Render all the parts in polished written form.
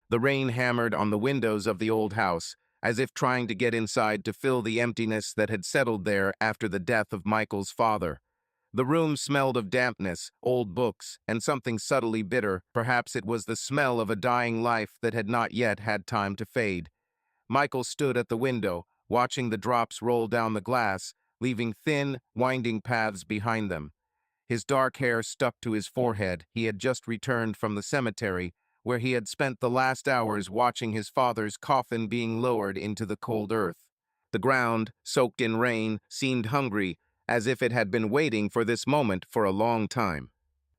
The rain hammered on the windows of the old house, as if trying to get inside to fill the emptiness that had settled there after the death of Michael's father. The room smelled of dampness, old books, and something subtly bitter. Perhaps it was the smell of a dying life that had not yet had time to fade. Michael stood at the window, watching the drops roll down the glass, leaving thin, winding paths behind them. His dark hair stuck to his forehead. He had just returned from the cemetery, where he had spent the last hours watching his father's coffin being lowered into the cold earth. The ground, soaked in rain, seemed hungry, as if it had been waiting for this moment for a long time.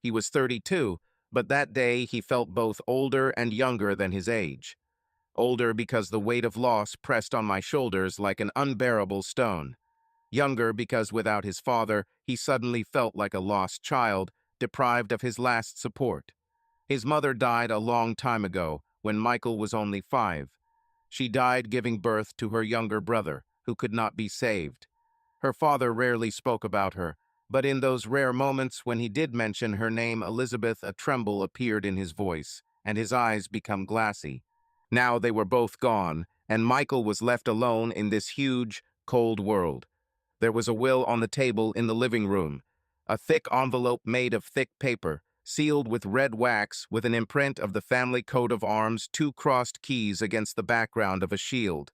He was 32, but that day he felt both older and younger than his age. Older because the weight of loss pressed on my shoulders like an unbearable stone. Younger because without his father, he suddenly felt like a lost child, deprived of his last support. His mother died a long time ago, when Michael was only 5. She died giving birth to her younger brother, who could not be saved. Her father rarely spoke about her, but in those rare moments when he did mention her name, Elizabeth, a tremble appeared in his voice, and his eyes became glassy. Now they were both gone, and Michael was left alone in this huge, cold world. There was a will on the table in the living room, a thick envelope made of thick paper, sealed with red wax with an imprint of the family coat of arms, 2 crossed keys against the background of a shield.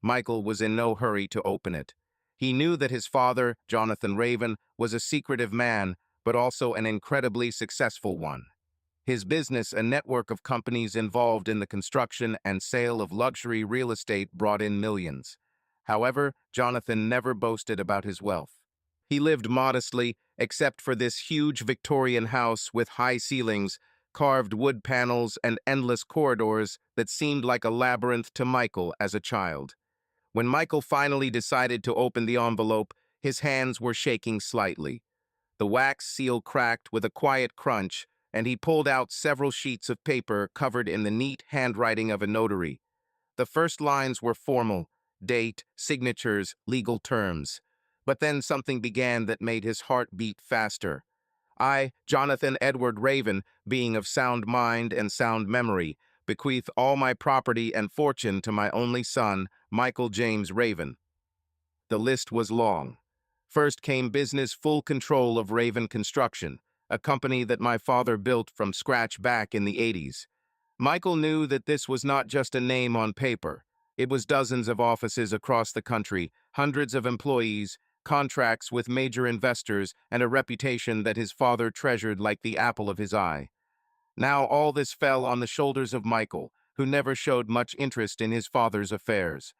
Michael was in no hurry to open it. He knew that his father, Jonathan Raven, was a secretive man, but also an incredibly successful one. His business, a network of companies involved in the construction and sale of luxury real estate, brought in millions. However, Jonathan never boasted about his wealth. He lived modestly, except for this huge Victorian house with high ceilings, carved wood panels, and endless corridors that seemed like a labyrinth to Michael as a child. When Michael finally decided to open the envelope, his hands were shaking slightly. The wax seal cracked with a quiet crunch, and he pulled out several sheets of paper covered in the neat handwriting of a notary. The first lines were formal: date, signatures, legal terms. But then something began that made his heart beat faster. I, Jonathan Edward Raven, being of sound mind and sound memory, bequeath all my property and fortune to my only son, Michael James Raven. The list was long. First came business: full control of Raven Construction, a company that my father built from scratch back in the 80s. Michael knew that this was not just a name on paper. It was dozens of offices across the country, hundreds of employees, contracts with major investors, and a reputation that his father treasured like the apple of his eye. Now all this fell on the shoulders of Michael, who never showed much interest in his father's affairs.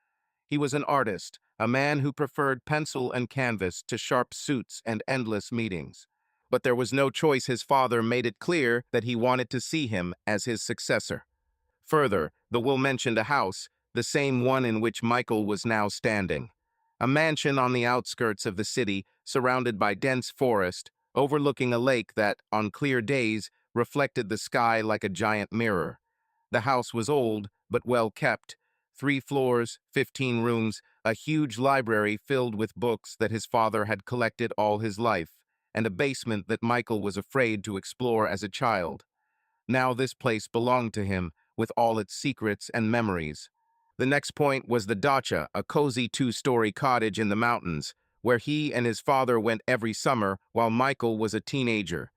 He was an artist, a man who preferred pencil and canvas to sharp suits and endless meetings. But there was no choice. His father made it clear that he wanted to see him as his successor. Further, the will mentioned a house, the same one in which Michael was now standing. A mansion on the outskirts of the city, surrounded by dense forest, overlooking a lake that, on clear days, reflected the sky like a giant mirror. The house was old, but well kept. 3 floors, 15 rooms, a huge library filled with books that his father had collected all his life, and a basement that Michael was afraid to explore as a child. Now this place belonged to him, with all its secrets and memories. The next point was the dacha, a cozy 2-story cottage in the mountains, where he and his father went every summer while Michael was a teenager.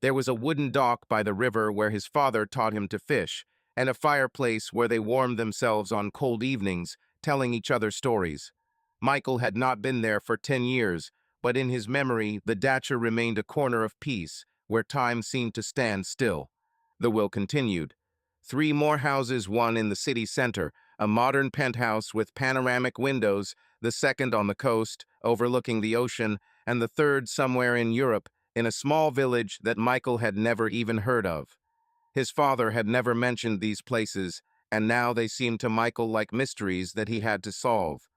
There was a wooden dock by the river where his father taught him to fish, and a fireplace where they warmed themselves on cold evenings, telling each other stories. Michael had not been there for 10 years, but in his memory the dacha remained a corner of peace, where time seemed to stand still. The will continued. 3 more houses, one in the city center, a modern penthouse with panoramic windows, the second on the coast, overlooking the ocean, and the third somewhere in Europe, in a small village that Michael had never even heard of. His father had never mentioned these places, and now they seemed to Michael like mysteries that he had to solve.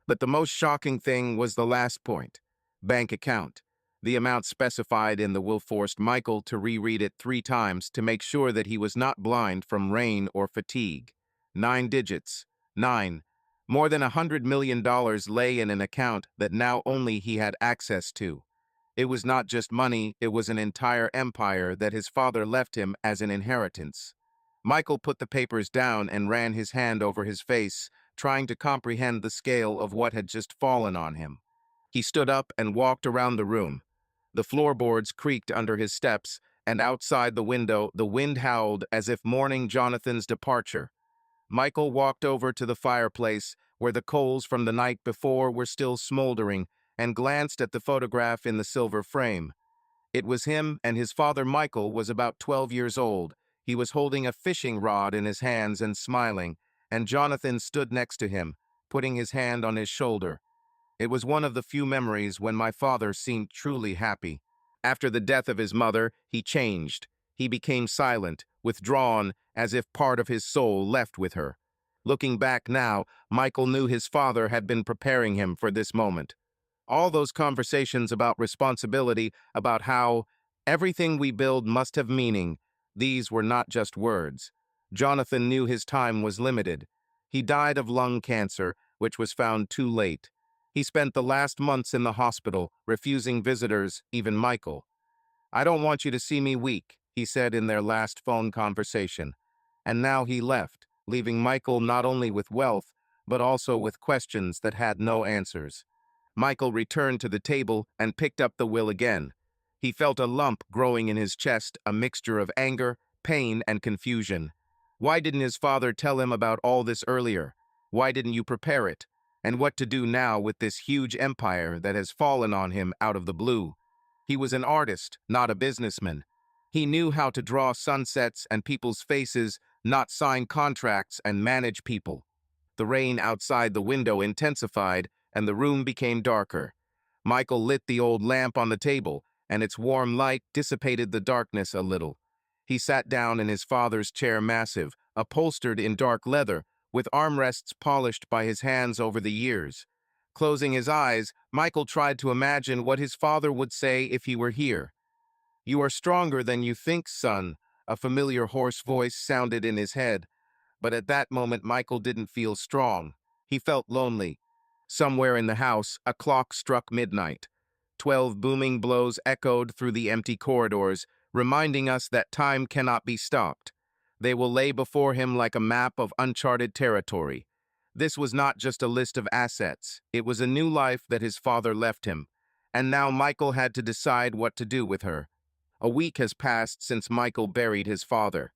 But the most shocking thing was the last point: bank account. The amount specified in the will forced Michael to reread it 3 times to make sure that he was not blind from rain or fatigue. 9 digits. 9. More than $100 million lay in an account that now only he had access to. It was not just money, it was an entire empire that his father left him as an inheritance. Michael put the papers down and ran his hand over his face, trying to comprehend the scale of what had just fallen on him. He stood up and walked around the room. The floorboards creaked under his steps, and outside the window the wind howled as if mourning Jonathan's departure. Michael walked over to the fireplace, where the coals from the night before were still smoldering, and glanced at the photograph in the silver frame. It was him, and his father Michael was about 12 years old. He was holding a fishing rod in his hands and smiling, and Jonathan stood next to him, putting his hand on his shoulder. It was one of the few memories when my father seemed truly happy. After the death of his mother, he changed. He became silent, withdrawn, as if part of his soul left with her. Looking back now, Michael knew his father had been preparing him for this moment. All those conversations about responsibility, about how everything we build must have meaning, these were not just words. Jonathan knew his time was limited. He died of lung cancer, which was found too late. He spent the last months in the hospital, refusing visitors, even Michael. "I don't want you to see me weak," he said in their last phone conversation. And now he left, leaving Michael not only with wealth, but also with questions that had no answers. Michael returned to the table and picked up the will again. He felt a lump growing in his chest, a mixture of anger, pain, and confusion. Why didn't his father tell him about all this earlier? Why didn't you prepare it? And what to do now with this huge empire that has fallen on him out of the blue? He was an artist, not a businessman. He knew how to draw sunsets and people's faces, not sign contracts and manage people. The rain outside the window intensified, and the room became darker. Michael lit the old lamp on the table, and its warm light dissipated the darkness a little. He sat down in his father's chair, massive, upholstered in dark leather, with armrests polished by his hands over the years. Closing his eyes, Michael tried to imagine what his father would say if he were here. "You are stronger than you think, son," a familiar hoarse voice sounded in his head. But at that moment, Michael didn't feel strong. He felt lonely. Somewhere in the house, a clock struck midnight. 12 booming blows echoed through the empty corridors, reminding us that time cannot be stopped. They will lay before him like a map of uncharted territory. This was not just a list of assets. It was a new life that his father left him. And now Michael had to decide what to do with her. A week has passed since Michael buried his father.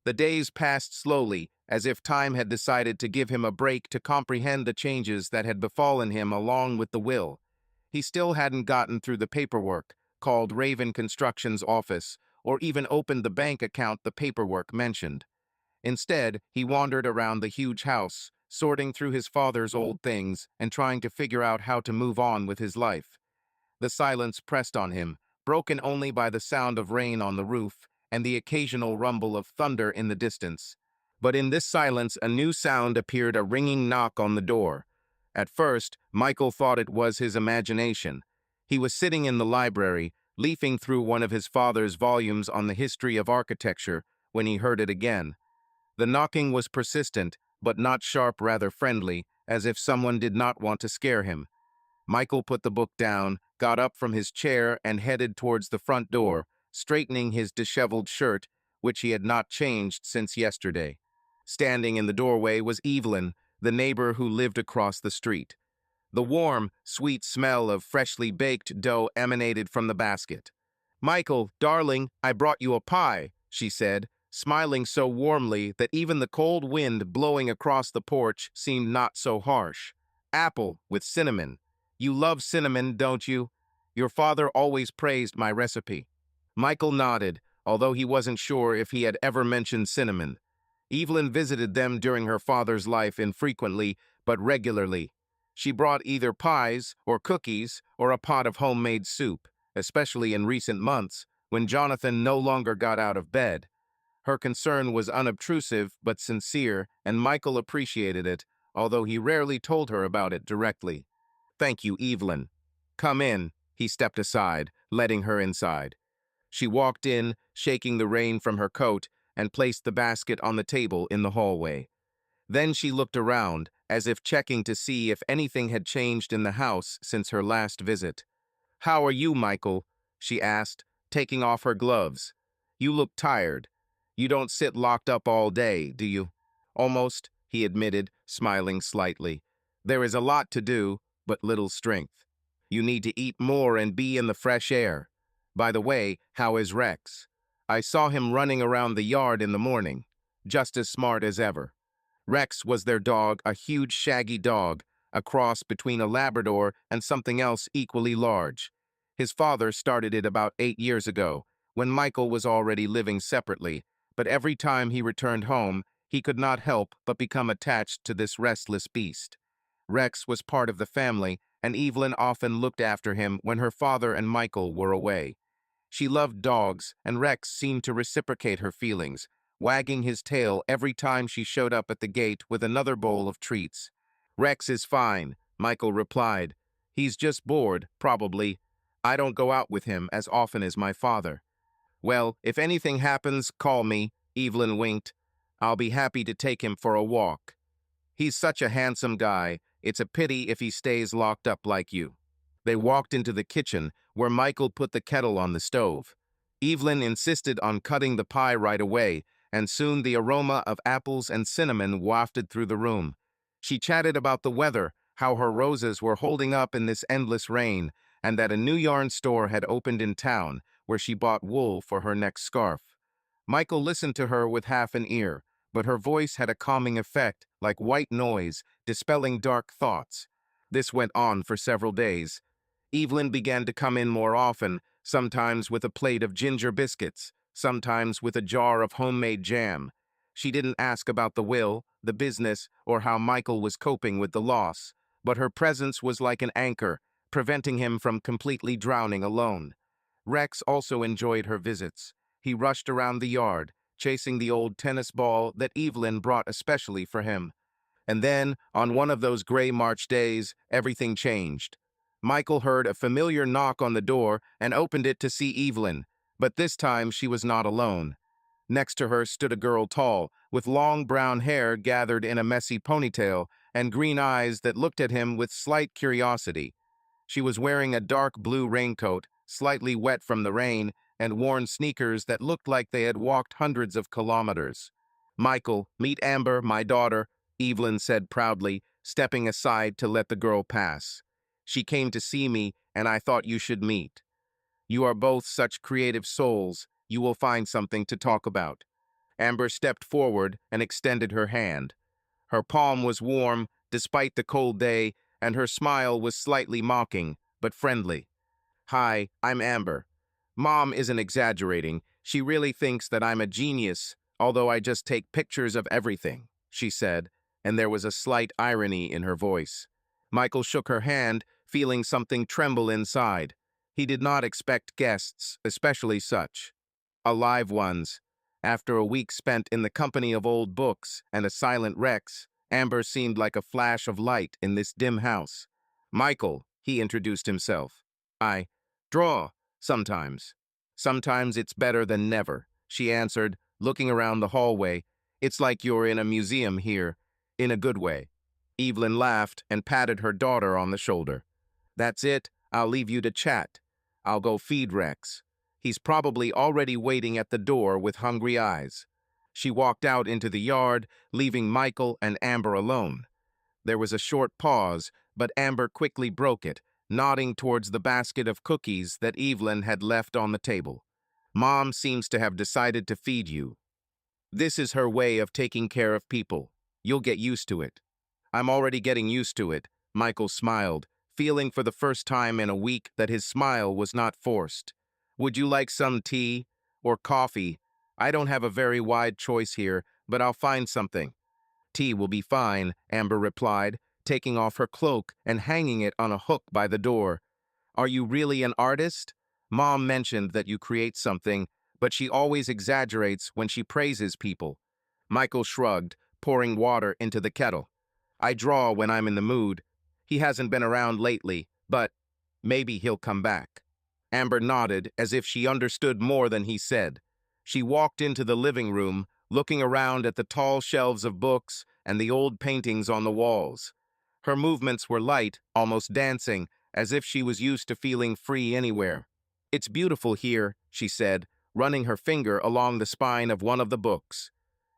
The days passed slowly, as if time had decided to give him a break to comprehend the changes that had befallen him along with the will. He still hadn't gotten through the paperwork, called Raven Construction's office, or even opened the bank account the paperwork mentioned. Instead, he wandered around the huge house, sorting through his father's old things and trying to figure out how to move on with his life. The silence pressed on him, broken only by the sound of rain on the roof and the occasional rumble of thunder in the distance. But in this silence, a new sound appeared, a ringing knock on the door. At first, Michael thought it was his imagination. He was sitting in the library, leafing through one of his father's volumes on the history of architecture, when he heard it again. The knocking was persistent, but not sharp, rather friendly, as if someone did not want to scare him. Michael put the book down, got up from his chair, and headed towards the front door, straightening his disheveled shirt, which he had not changed since yesterday. Standing in the doorway was Evelyn, the neighbor who lived across the street. The warm, sweet smell of freshly baked dough emanated from the basket. "Michael, darling, I brought you a pie," she said, smiling so warmly that even the cold wind blowing across the porch seemed not so harsh. "Apple with cinnamon. You love cinnamon, don't you? Your father always praised my recipe." Michael nodded, although he wasn't sure if he had ever mentioned cinnamon. Evelyn visited them during her father's life infrequently, but regularly. She brought either pies or cookies or a pot of homemade soup, especially in recent months, when Jonathan no longer got out of bed. Her concern was unobtrusive but sincere, and Michael appreciated it, although he rarely told her about it directly. "Thank you, Evelyn. Come in." He stepped aside, letting her inside. She walked in, shaking the rain from her coat, and placed the basket on the table in the hallway. Then she looked around, as if checking to see if anything had changed in the house since her last visit. "How are you, Michael?" she asked, taking off her gloves. "You look tired." You don't sit locked up all day, do you? Almost, he admitted, smiling slightly. There is a lot to do, but little strength. You need to eat more and be in the fresh air. By the way, how is Rex? I saw him running around the yard in the morning, just as smart as ever. Rex was their dog, a huge shaggy dog, a cross between a Labrador and something else equally large. His father started it about 8 years ago, when Michael was already living separately, but every time he returned home, he could not help but become attached to this restless beast. Rex was part of the family, and Evelyn often looked after him when her father and Michael were away. She loved dogs, and Rex seemed to reciprocate her feelings, wagging his tail every time she showed up at the gate with another bowl of treats. Rex is fine, Michael replied. He's just bored, probably. I don't go out with him as often as my father. Well, if anything happens, call me, Evelyn winked. I'll be happy to take him for a walk. He's such a handsome guy. It's a pity if he stays locked up like you. They walked into the kitchen, where Michael put the kettle on the stove. Evelyn insisted on cutting the pie right away, and soon the aroma of apples and cinnamon wafted through the room. She chatted about the weather, how her roses were holding up in this endless rain, and that a new yarn store had opened in town, where she bought wool for her next scarf. Michael listened to her with half an ear, but her voice had a calming effect, like white noise, dispelling dark thoughts. This went on for several days. Evelyn began to come in more often, sometimes with a plate of ginger biscuits, sometimes with a jar of homemade jam. She didn't ask about the will, the business, or how Michael was coping with the loss, but her presence was like an anchor, preventing him from completely drowning alone. Rex also enjoyed her visits. He rushed around the yard, chasing the old tennis ball that Evelyn brought especially for him. And then, on one of those gray March days, everything changed. Michael heard a familiar knock on the door and opened it to see Evelyn, but this time she was not alone. Next to her stood a girl tall, with long brown hair gathered in a messy ponytail and green eyes that looked at him with slight curiosity. She was wearing a dark blue raincoat, slightly wet from the rain, and worn sneakers that looked like they had walked hundreds of kilometers. Michael, meet Amber, my daughter, Evelyn said proudly, stepping aside to let the girl pass. She came to see me, and I thought you should meet. You are both such creative souls, you will find something to talk about. Amber stepped forward and extended her hand. Her palm was warm, despite the cold day, and her smile was slightly mocking, but friendly. Hi, I'm Amber. Mom isn't exaggerating. She really thinks that I'm a genius, although I just take pictures of everything, she said, and there was a slight irony in her voice. Michael shook her hand, feeling something tremble inside. He did not expect guests, especially such alive ones. After a week spent in the company of old books and a silent Rex, Amber seemed like a flash of light in this dim house. Michael, he introduced himself. I draw, sometimes. Sometimes it's better than never, she answered, looking around the hallway. It's like you're in a museum here, in a good way. Evelyn laughed and patted her daughter on the shoulder. That's it, I'll leave you to chat. I'll go feed Rex. He's probably already waiting at the door with hungry eyes. She walked out into the yard, leaving Michael and Amber alone. There was a short pause, but Amber quickly broke it, nodding towards the basket of cookies that Evelyn had left on the table. Mom seems to have decided to feed you. This is her way of taking care of people. You'll get used to it. I'm already getting used to it, Michael smiled, feeling for the first time in a week that his smile was not forced. Would you like some tea or coffee? I don't have a very wide choice here, but I'll find something. Tea will be fine, Amber replied, taking off her cloak and hanging it on a hook by the door. Are you really an artist? Mom mentioned that you create something, but she always exaggerates when she praises people. Michael shrugged, pouring water into the kettle. I draw when I'm in the mood. He hasn't been around lately, but maybe he'll come back. Amber nodded as if she understood more than he said. She walked into the living room, looking around at the tall shelves of books and the old paintings on the walls. Her movements were light, almost dancing, as if she was used to feeling free anywhere. It's beautiful here, she said, running her finger along the spine of one of the books.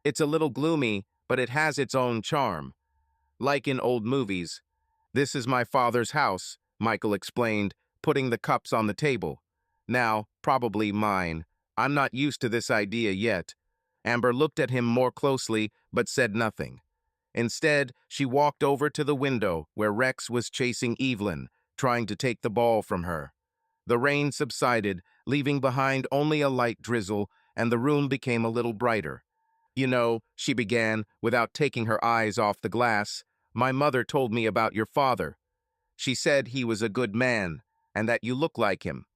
"It's a little gloomy, but it has its own charm. Like in old movies. This is my father's house," Michael explained, putting the cups on the table. "Now, probably mine. I'm not used to this idea yet." Amber looked at him more closely, but said nothing. Instead, she walked over to the window where Rex was chasing Evelyn, trying to take the ball from her. The rain subsided, leaving behind only a light drizzle, and the room became a little brighter. "You know," she began, without taking her eyes off the glass, "my mother told me about your father. She said he was a good man, and that you look like him."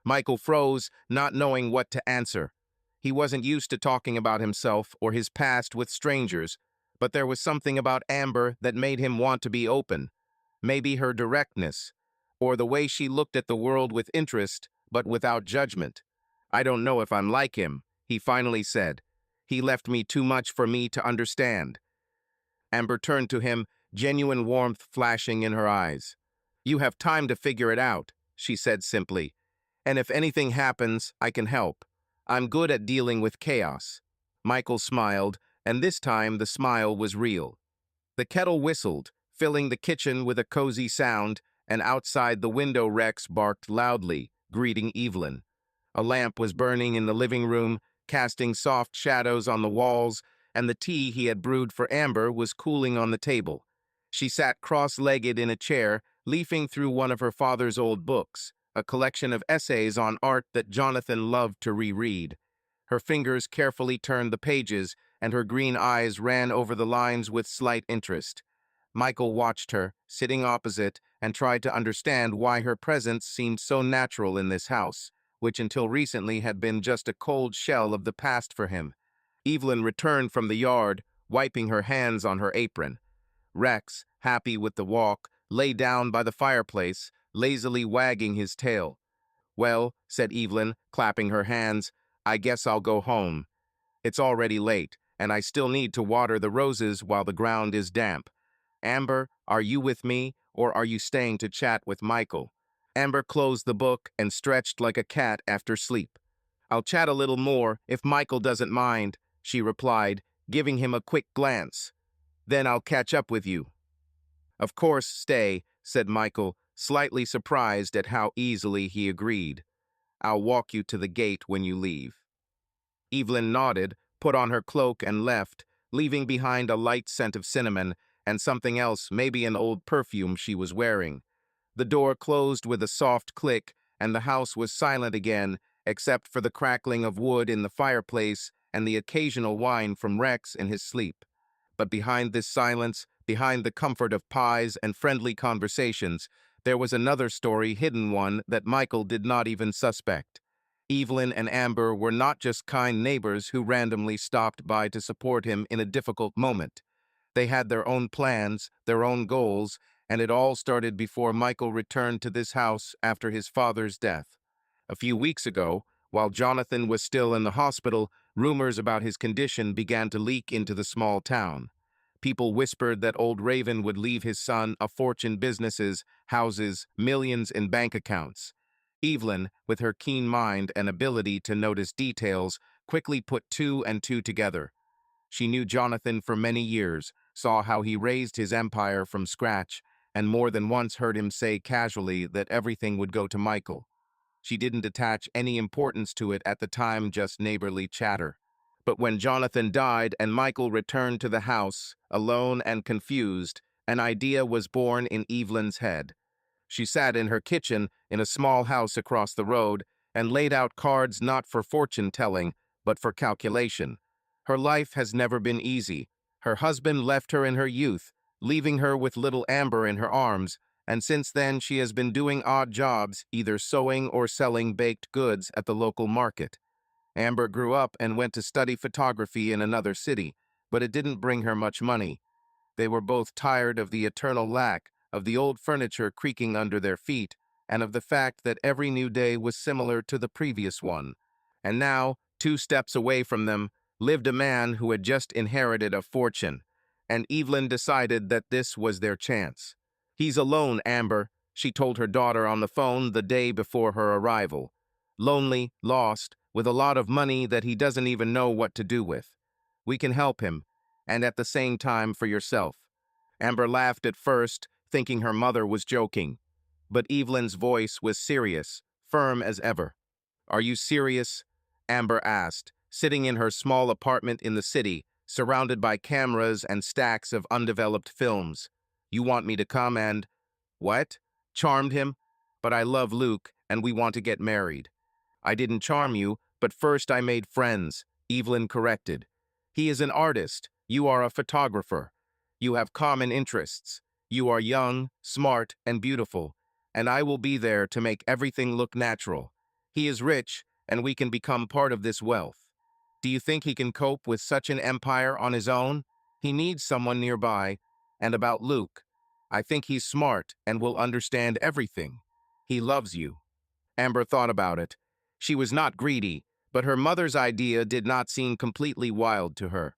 Michael froze, not knowing what to answer. He wasn't used to talking about himself or his past with strangers, but there was something about Amber that made him want to be open. Maybe her directness, or the way she looked at the world with interest, but without judgment. "I don't know if I'm like him," he finally said. "He left me too much for me to understand." Amber turned to him, genuine warmth flashing in her eyes. "You have time to figure it out," she said simply. "And if anything happens, I can help. I'm good at dealing with chaos." Michael smiled, and this time the smile was real. The kettle whistled, filling the kitchen with a cozy sound, and outside the window Rex barked loudly, greeting Evelyn. A lamp was burning in the living room, casting soft shadows on the walls, and the tea he had brewed for Amber was cooling on the table. She sat cross-legged in a chair, leafing through one of her father's old books, a collection of essays on art that Jonathan loved to reread. Her fingers carefully turned the pages, and her green eyes ran over the lines with slight interest. Michael watched her, sitting opposite, and tried to understand why her presence seemed so natural in this house, which until recently had been just a cold shell of the past for him. Evelyn returned from the yard, wiping her hands on her apron. Rex, happy with the walk, lay down by the fireplace, lazily wagging his tail. "Well," said Evelyn, clapping her hands, "I guess I'll go home. It's already late, and I still need to water the roses while the ground is damp. Amber, are you with me, or are you staying to chat with Michael?" Amber closed the book and stretched like a cat after sleep. "I'll chat a little more, if Michael doesn't mind," she replied, giving him a quick glance. "Then I'll catch up with you." "Of course, stay," said Michael, slightly surprised at how easily he agreed. "I'll walk you to the gate when you leave." Evelyn nodded, put on her cloak and left, leaving behind a light scent of cinnamon and something else, maybe an old perfume she was wearing. The door closed with a soft click, and the house was silent again, except for the crackling of wood in the fireplace and the occasional whine from Rex in his sleep. But behind this silence, behind the comfort of pies and friendly conversations, there was another story, hidden one, that Michael did not even suspect. Evelyn and Amber were not just kind neighbors who randomly stopped by to support him in a difficult moment. They had their own plans, their own goals, and it all started before Michael returned to this house after his father's death. A few weeks ago, while Jonathan was still in the hospital, rumors about his condition began to leak into the small town. People whispered that old Raven would leave his son a fortune: businesses, houses, millions in bank accounts. Evelyn, with her keen mind and ability to notice details, quickly put two and two together. She knew Jonathan for many years, saw how he raised his empire from scratch, and more than once heard him say casually that everything would go to Michael. She didn't attach any importance to it at the time, just neighborly chatter. But when Jonathan died and Michael returned to the house, alone and confused, an idea was born in Evelyn's head. She sat in her kitchen in a small house across the road and laid out cards not for fortune-telling, but for calculation. Her life has never been easy. Her husband left her in her youth, leaving her with little Amber in her arms, and since then she has been doing odd jobs, either sewing or selling baked goods at the local market. Amber grew up and went to study photography in another city, but it didn't bring her much money. They were both tired of the eternal lack, of the old furniture creaking under their feet, and of the fact that every new day was similar to the previous one. And now, 2 steps away from them, lived a man who had just inherited a fortune, and Evelyn decided that this was their chance. "He's alone, Amber," she told her daughter on the phone the day before her arrival. "Lonely, lost, with a lot of money that he doesn't even know what to do with. We can help him, and at the same time for yourself." Amber laughed at first, thinking her mother was joking. But Evelyn's voice was serious, firm as ever. "Are you serious?" Amber asked, sitting in her small apartment in the city, surrounded by cameras and stacks of undeveloped films. "You want me to come and—" "What?" "Charmed him? But I love Luke, and we want to get married." "I didn't charm you, but first I made friends," Evelyn corrected. "He is an artist. You are a photographer. You have common interests. You are young, smart, and beautiful, and I will be there to make everything look natural. He is rich, and we can become part of this wealth. Do you think he can cope with such an empire on his own? He needs someone nearby. And about Luke, I think he's smart and will understand everything. He loves you." Amber thought about it. She was not greedy, but her mother's idea did not seem completely wild to her.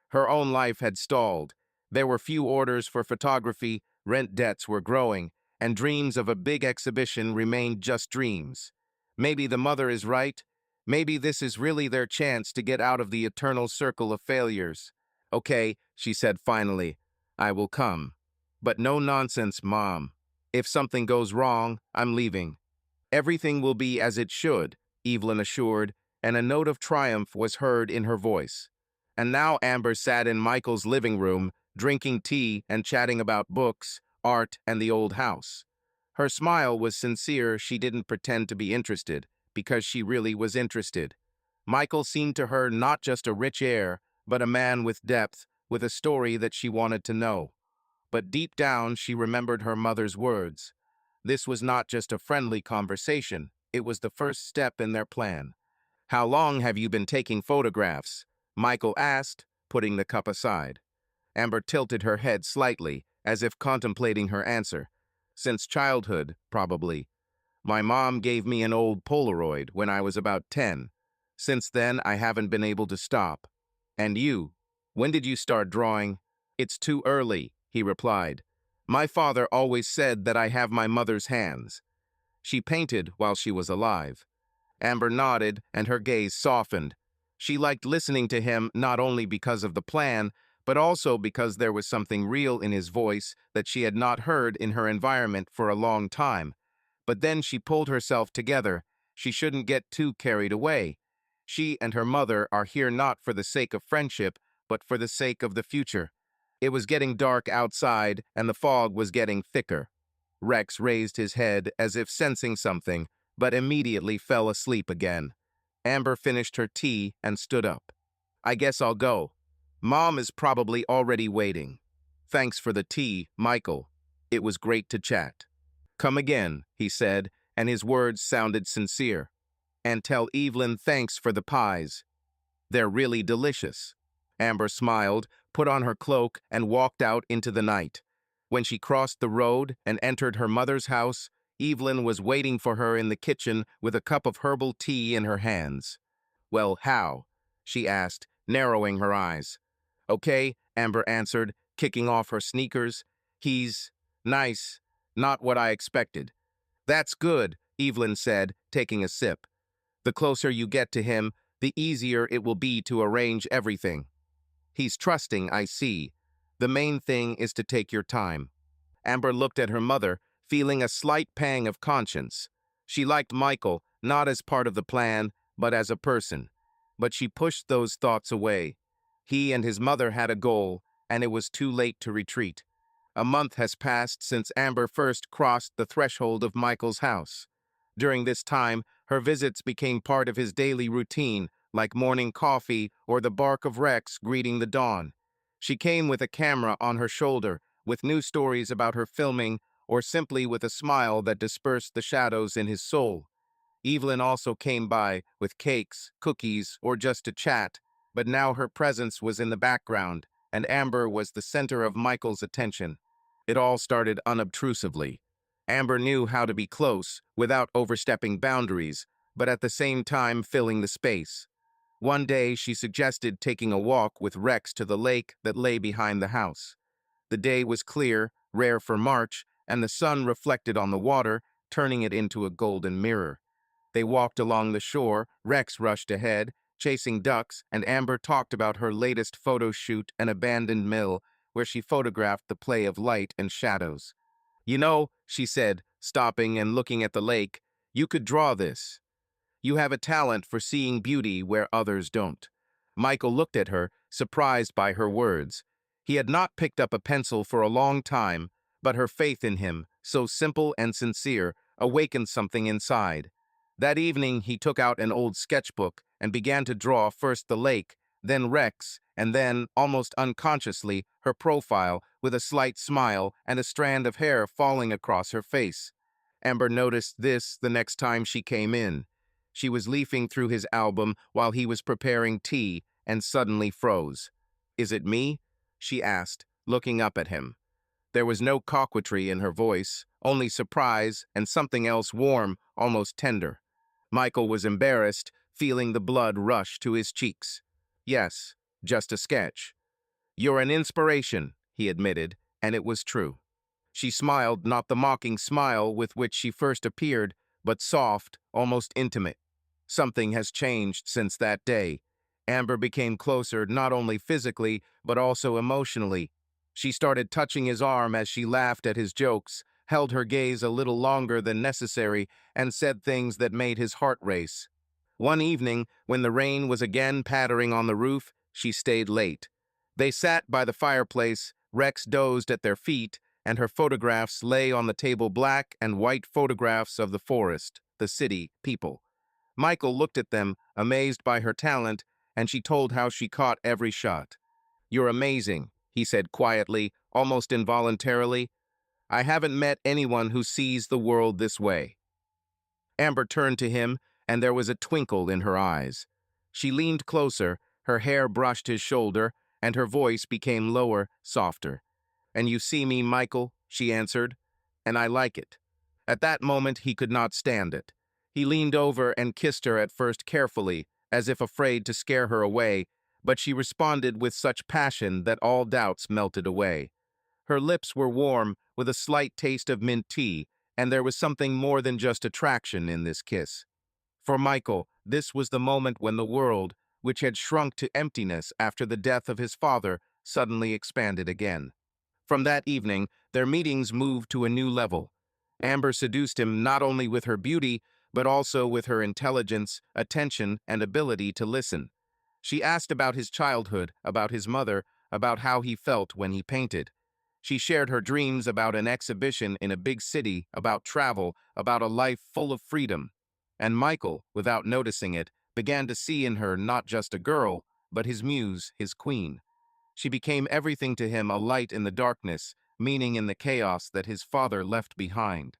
Her own life had stalled. There were few orders for photography, rent debts were growing, and dreams of a big exhibition remained just dreams. Maybe the mother is right. Maybe this is really their chance to get out of the eternal circle of failures. "Okay," she said finally, "I will come. But no nonsense, Mom. If something goes wrong, I'm leaving." "Everything will be as it should," Evelyn assured, and a note of triumph was heard in her voice. And now Amber sat in Michael's living room, drinking tea and chatting about books, art, and the old house. Her smile was sincere. She didn't pretend to be interested, because she really was interested. Michael seemed to her not just a rich heir, but a man with depth, with a story that she wanted to know. But deep down, she remembered her mother's words. This was not just a friendly conversation, it was the first step in their plan. "How long have you been taking photographs?" Michael asked, putting the cup aside. Amber tilted her head slightly, as if contemplating her answer. "Since childhood, probably. My mom gave me an old Polaroid when I was about 10. Since then, I haven't been able to stop." "And you? When did you start drawing?" "It's too early," he replied. "My father always said that I have my mother's hands. She painted while she was alive." Amber nodded, and her gaze softened. She liked listening to him not only because of the plan, but also because there was something real in his voice that she had not heard in her environment for a long time. But then she pulled herself together. She shouldn't get too carried away. She and her mother are here not for the sake of friendship, but for the sake of the future. It was getting dark outside, and the fog was getting thicker. Rex raised his head as if sensing something, but immediately fell asleep again. Amber finished her tea and stood up. "I guess I'll go. Mom is probably already waiting. Thanks for the tea, Michael. It was great to chat." "Come again," he said, and his words sounded sincere. "And tell Evelyn thanks for the pies. They're really delicious." Amber smiled, put on her cloak, and walked out into the night. When she crossed the road and entered her mother's house, Evelyn was waiting for her in the kitchen with a cup of herbal tea in her hands. "Well, how?" she asked, narrowing her eyes. "Okay," Amber answered, kicking off her sneakers. "He's nice, not what I expected." "That's good," Evelyn said, taking a sip. "The closer you get to him, the easier it will be to arrange everything. He's trusting, I see. The main thing is to take your time." Amber looked at her mother, feeling a slight pang of conscience. She liked Michael, not as part of the plan, but as a person. But she pushed those thoughts away. He and his mother had a goal, and it was too late to retreat. A month has passed since Amber first crossed the threshold of Michael's house. During this time, her visits became part of his daily routine, like morning coffee or the bark of Rex greeting the dawn. She came with a camera on her shoulder, with new stories about her filming, or simply with a smile that dispersed the shadows in his soul. Evelyn also came by, with cakes, cookies, or just to chat, but now her presence was in the background, and Amber was the center of Michael's attention. It all started unobtrusively. Amber knew how to be close, without overstepping boundaries, but at the same time filling the space. One day, she suggested taking a walk with Rex to the lake that lay behind the house. The day was clear, rare for March, and the sun reflected on the water, turning it into a golden mirror. They walked along the shore, Rex rushed ahead, chasing ducks, and Amber talked about her latest photo shoot, an abandoned mill, where she photographed the play of light and shadows. "You know," she said, stopping and looking at the lake, "you could draw this. You have a talent for seeing beauty where others don't." Michael looked at her, surprised by her words. He had not picked up a pencil for a long time, but her faith in him, so simple and sincere, awakened something inside. That evening, he took out an old sketchbook and began to draw first the lake, then Rex, and then, almost unconsciously, her profile, with a slight smile and a strand of hair falling across her face. Amber noticed this the next time she came in. She was leafing through his album while he was preparing tea and suddenly froze. "Is it me?" she asked, looking up at him. There was no coquetry in her voice, only surprise and something else warm, almost tender. Michael was embarrassed, feeling the blood rush to his cheeks. "Yes, just a sketch." "You're an inspiration," he admitted, and it was true. She smiled, not the mocking smile with which she first appeared, but soft, almost intimate. Something has changed since that day. Amber became closer not only physically, but also emotionally. She started touching his arm as she laughed at his jokes, held her gaze a little longer than necessary, and said things that made his heart race. One evening, when the rain was again pattering on the roof, she stayed late. They sat by the fireplace, Rex dozed at their feet, and her photographs lay on the table, black and white photographs of the forest, the city, people. Michael looked at them, amazed by her talent, and she told how she caught every shot. "You're amazing," he said quietly, almost involuntarily. "I haven't met anyone who sees the world this way." Amber turned to him, and there was a twinkle in her eyes. She leaned closer, her hair brushed his shoulder, and her voice became lower, softer. "And you see me, Michael," she answered, "and I like it." At that moment, he could not stand it. He leaned over and kissed her at first carefully, as if afraid to scare her away, but she responded with such passion that all doubts melted away. Her lips were warm, with a slight taste of mint tea, and there was something more than just attraction in this kiss. For Michael, this was the moment when the world, which had shrunk to emptiness after the death of his father, suddenly expanded again. From that evening, their meetings moved to a new level. Amber seduced him not only with her beauty, but also with her intelligence, attention, and ability to listen. She asked about his childhood, about his mother, about how he felt when he painted. She shared her dreams about an exhibition in a big city, about travel, about a life full of freedom. And Michael, without noticing it, began to see in her not just a girl, but his muse, his queen. She became everything to him, a light in the darkness, meaning in the chaos that his father left behind.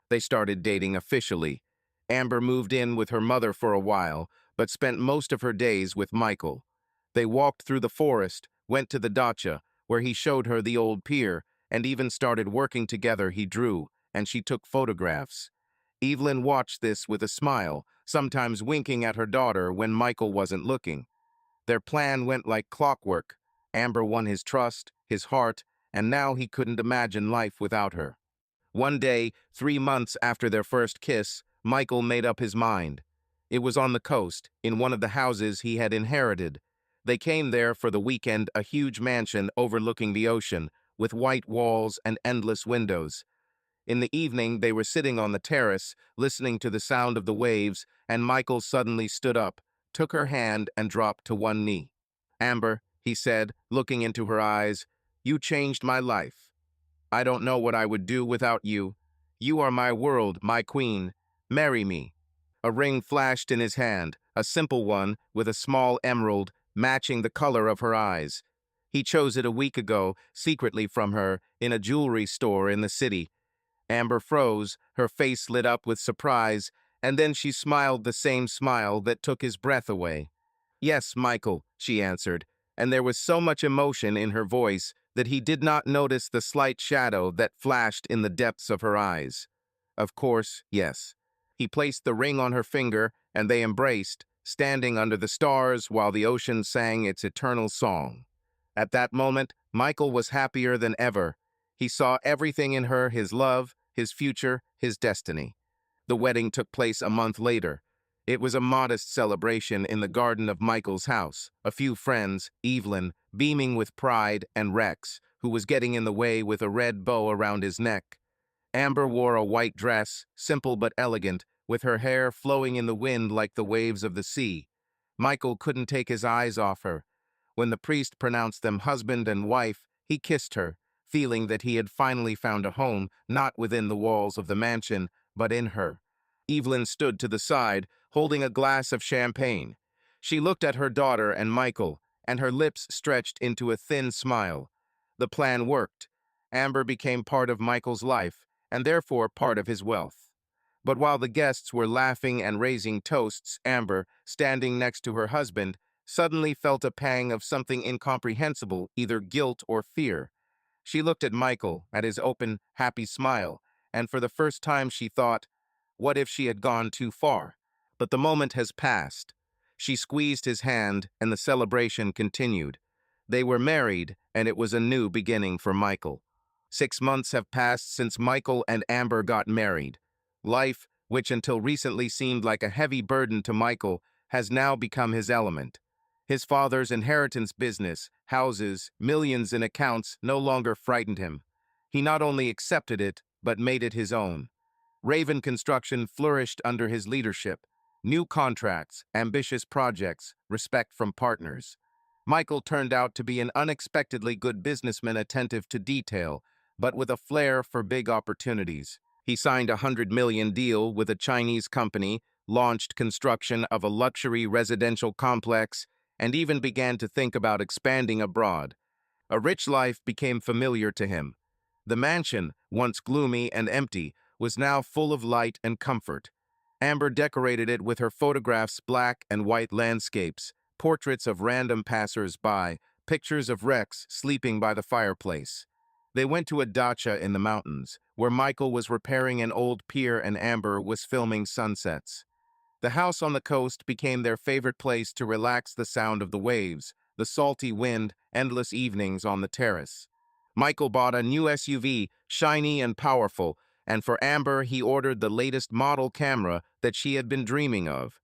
They started dating officially. Amber moved in with her mother for a while, but spent most of her days with Michael. They walked through the forest, went to the dacha, where he showed her the old pier, and even started working together. He drew, and she took photographs. Evelyn watched this with a smile, sometimes winking at her daughter when Michael wasn't looking. Their plan went like clockwork. Amber won his trust, his heart, and now he couldn't imagine life without her. One day, 3 months after their first kiss, Michael made up his mind. It was on the coast, in one of the houses he had inherited. They came there for the weekend, a huge mansion overlooking the ocean, with white walls and endless windows. In the evening, they were sitting on the terrace, listening to the sound of the waves, and Michael suddenly stood up, took her hand, and dropped to one knee. "Amber," he said, looking into her eyes, "you changed my life. I don't know what I would do without you. You are my world, my queen. Marry me." A ring flashed in his hand, a simple one with a small emerald matching the color of her eyes. He chose it a week ago, secretly from her, in a jewelry store in the city. Amber froze, her face lit up with surprise, and then she smiled the same smile that took his breath away. "Yes, Michael," she answered, and there was so much emotion in her voice that he did not notice the slight shadow that flashed in the depths of her eyes. "Of course, yes." He placed the ring on her finger, and they embraced, standing under the stars while the ocean sang its eternal song. At that moment, Michael was happier than ever. He saw everything in her, his love, his future, his destiny. The wedding took place a month later. It was a modest celebration in the garden of Michael's house. A few friends, Evelyn, beaming with pride, and Rex, who was getting in the way with a red bow around his neck. Amber wore a white dress, simple but elegant, with her hair flowing in the wind like the waves of the sea. Michael couldn't take his eyes off her. When the priest pronounced them husband and wife, he kissed her, feeling that he had finally found a home, not within the walls of the mansion, but in her. Evelyn stood to the side, holding a glass of champagne. She looked at her daughter and Michael, and her lips stretched into a thin smile. The plan worked. Amber became part of Michael's life, and therefore part of his wealth. But while the guests were laughing and raising toasts, Amber, standing next to her husband, suddenly felt a pang of something incomprehensible, either guilt or fear. She looked at Michael, at his open, happy smile, and for the first time she thought, what if she had gone too far? But the moment has passed. She squeezed his hand, and the celebration continued. They were married, and it was a new beginning for Michael. 6 months have passed since Michael and Amber got married. Life, which until recently seemed like a heavy burden to Michael, has now become his element. His father's inheritance business, houses, millions in accounts no longer frightened him. He not only accepted it, but made it his own. Raven Construction flourished under his leadership. New contracts, ambitious projects, respect from partners. Michael turned out to be an unexpectedly good businessman attentive to detail, but with a flair for big opportunities. He signed a $100 million deal with a Chinese company, launched construction of a luxury residential complex, and even began to think about expanding abroad. A rich life became familiar to him. The mansion, once gloomy and empty, was now full of light and comfort. Amber decorated it with her photographs, black and white landscapes, portraits of random passers-by, pictures of Rex sleeping by the fireplace. They went to a dacha in the mountains, where Michael was repairing an old pier and Amber was filming sunsets. The house on the coast became their favorite place to relax, the sound of the waves, the salty wind, endless evenings on the terrace. Michael bought a new SUV, shiny and powerful, and for Amber he ordered the latest model camera that she had been dreaming of.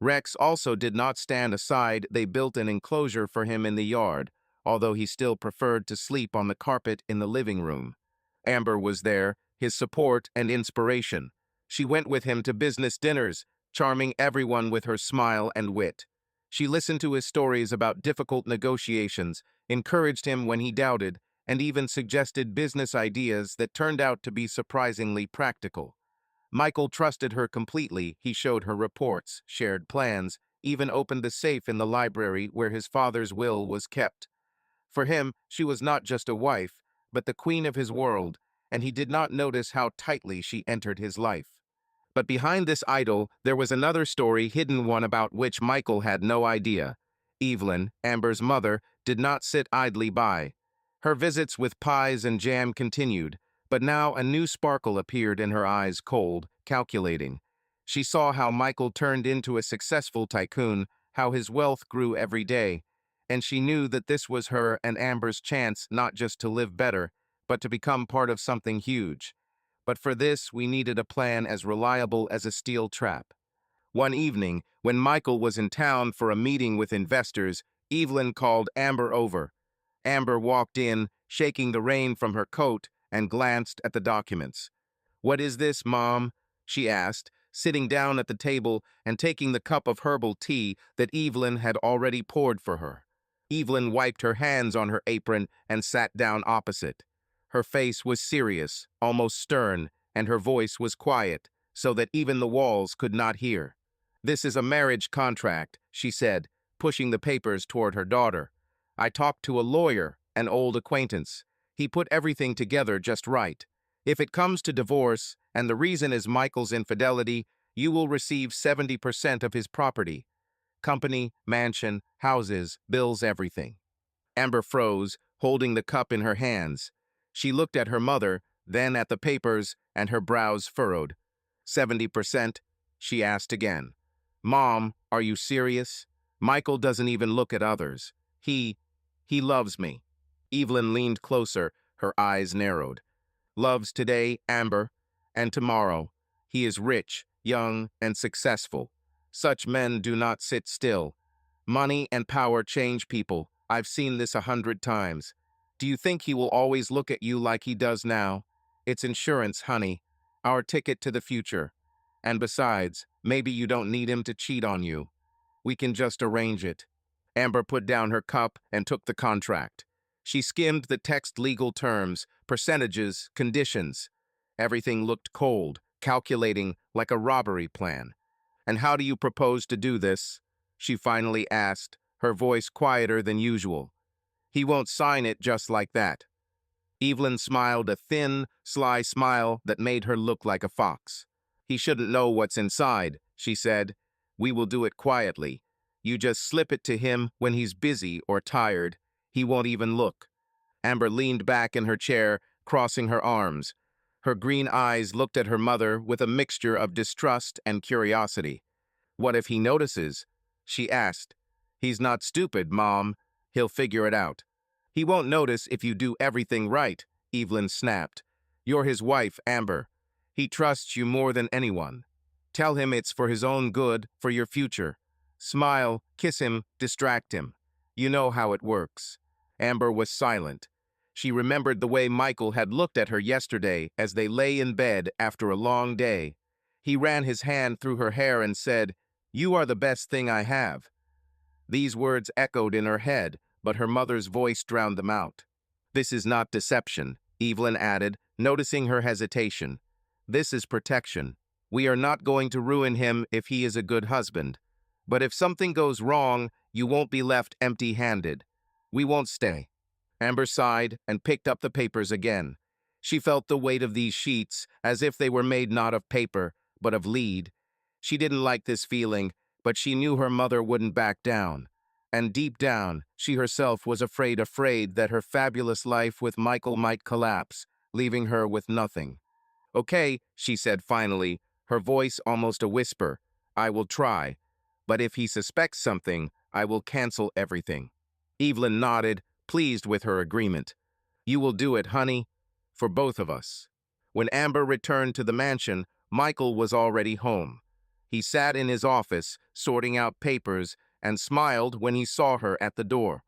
Rex also did not stand aside. They built an enclosure for him in the yard, although he still preferred to sleep on the carpet in the living room. Amber was there, his support and inspiration. She went with him to business dinners, charming everyone with her smile and wit. She listened to his stories about difficult negotiations, encouraged him when he doubted, and even suggested business ideas that turned out to be surprisingly practical. Michael trusted her completely. He showed her reports, shared plans, even opened the safe in the library where his father's will was kept. For him, she was not just a wife, but the queen of his world, and he did not notice how tightly she entered his life. But behind this idol, there was another story, hidden one about which Michael had no idea. Evelyn, Amber's mother, did not sit idly by. Her visits with pies and jam continued, but now a new sparkle appeared in her eyes, cold, calculating. She saw how Michael turned into a successful tycoon, how his wealth grew every day, and she knew that this was her and Amber's chance not just to live better, but to become part of something huge. But for this, we needed a plan as reliable as a steel trap. One evening, when Michael was in town for a meeting with investors, Evelyn called Amber over. Amber walked in, shaking the rain from her coat, and glanced at the documents. "What is this, Mom?" she asked, sitting down at the table and taking the cup of herbal tea that Evelyn had already poured for her. Evelyn wiped her hands on her apron and sat down opposite. Her face was serious, almost stern, and her voice was quiet, so that even the walls could not hear. "This is a marriage contract," she said, pushing the papers toward her daughter. "I talked to a lawyer, an old acquaintance. He put everything together just right. If it comes to divorce, and the reason is Michael's infidelity, you will receive 70% of his property. Company, mansion, houses, bills, everything." Amber froze, holding the cup in her hands. She looked at her mother, then at the papers, and her brows furrowed. 70%? She asked again. "Mom, are you serious? Michael doesn't even look at others. He loves me." Evelyn leaned closer, her eyes narrowed. "Loves today, Amber, and tomorrow. He is rich, young, and successful. Such men do not sit still. Money and power change people. I've seen this 100 times. Do you think he will always look at you like he does now? It's insurance, honey. Our ticket to the future. And besides, maybe you don't need him to cheat on you. We can just arrange it. Amber put down her cup and took the contract. She skimmed the text legal terms, percentages, conditions. Everything looked cold, calculating like a robbery plan. And how do you propose to do this? She finally asked, her voice quieter than usual. He won't sign it just like that. Evelyn smiled a thin, sly smile that made her look like a fox. He shouldn't know what's inside, she said. We will do it quietly. You just slip it to him when he's busy or tired. He won't even look. Amber leaned back in her chair, crossing her arms. Her green eyes looked at her mother with a mixture of distrust and curiosity. What if he notices? She asked. He's not stupid, Mom. He'll figure it out. He won't notice if you do everything right, Evelyn snapped. You're his wife, Amber. He trusts you more than anyone. Tell him it's for his own good, for your future. Smile, kiss him, distract him. You know how it works. Amber was silent. She remembered the way Michael had looked at her yesterday as they lay in bed after a long day. He ran his hand through her hair and said, You are the best thing I have. These words echoed in her head, but her mother's voice drowned them out. This is not deception, Evelyn added, noticing her hesitation. This is protection. We are not going to ruin him if he is a good husband. But if something goes wrong, you won't be left empty-handed. We won't stay. Amber sighed and picked up the papers again. She felt the weight of these sheets as if they were made not of paper, but of lead. She didn't like this feeling, but she knew her mother wouldn't back down. And deep down, she herself was afraid that her fabulous life with Michael might collapse, leaving her with nothing. Okay, she said finally, her voice almost a whisper. I will try. But if he suspects something, I will cancel everything. Evelyn nodded, pleased with her agreement. You will do it, honey, for both of us. When Amber returned to the mansion, Michael was already home. He sat in his office, sorting out papers, and smiled when he saw her at the door.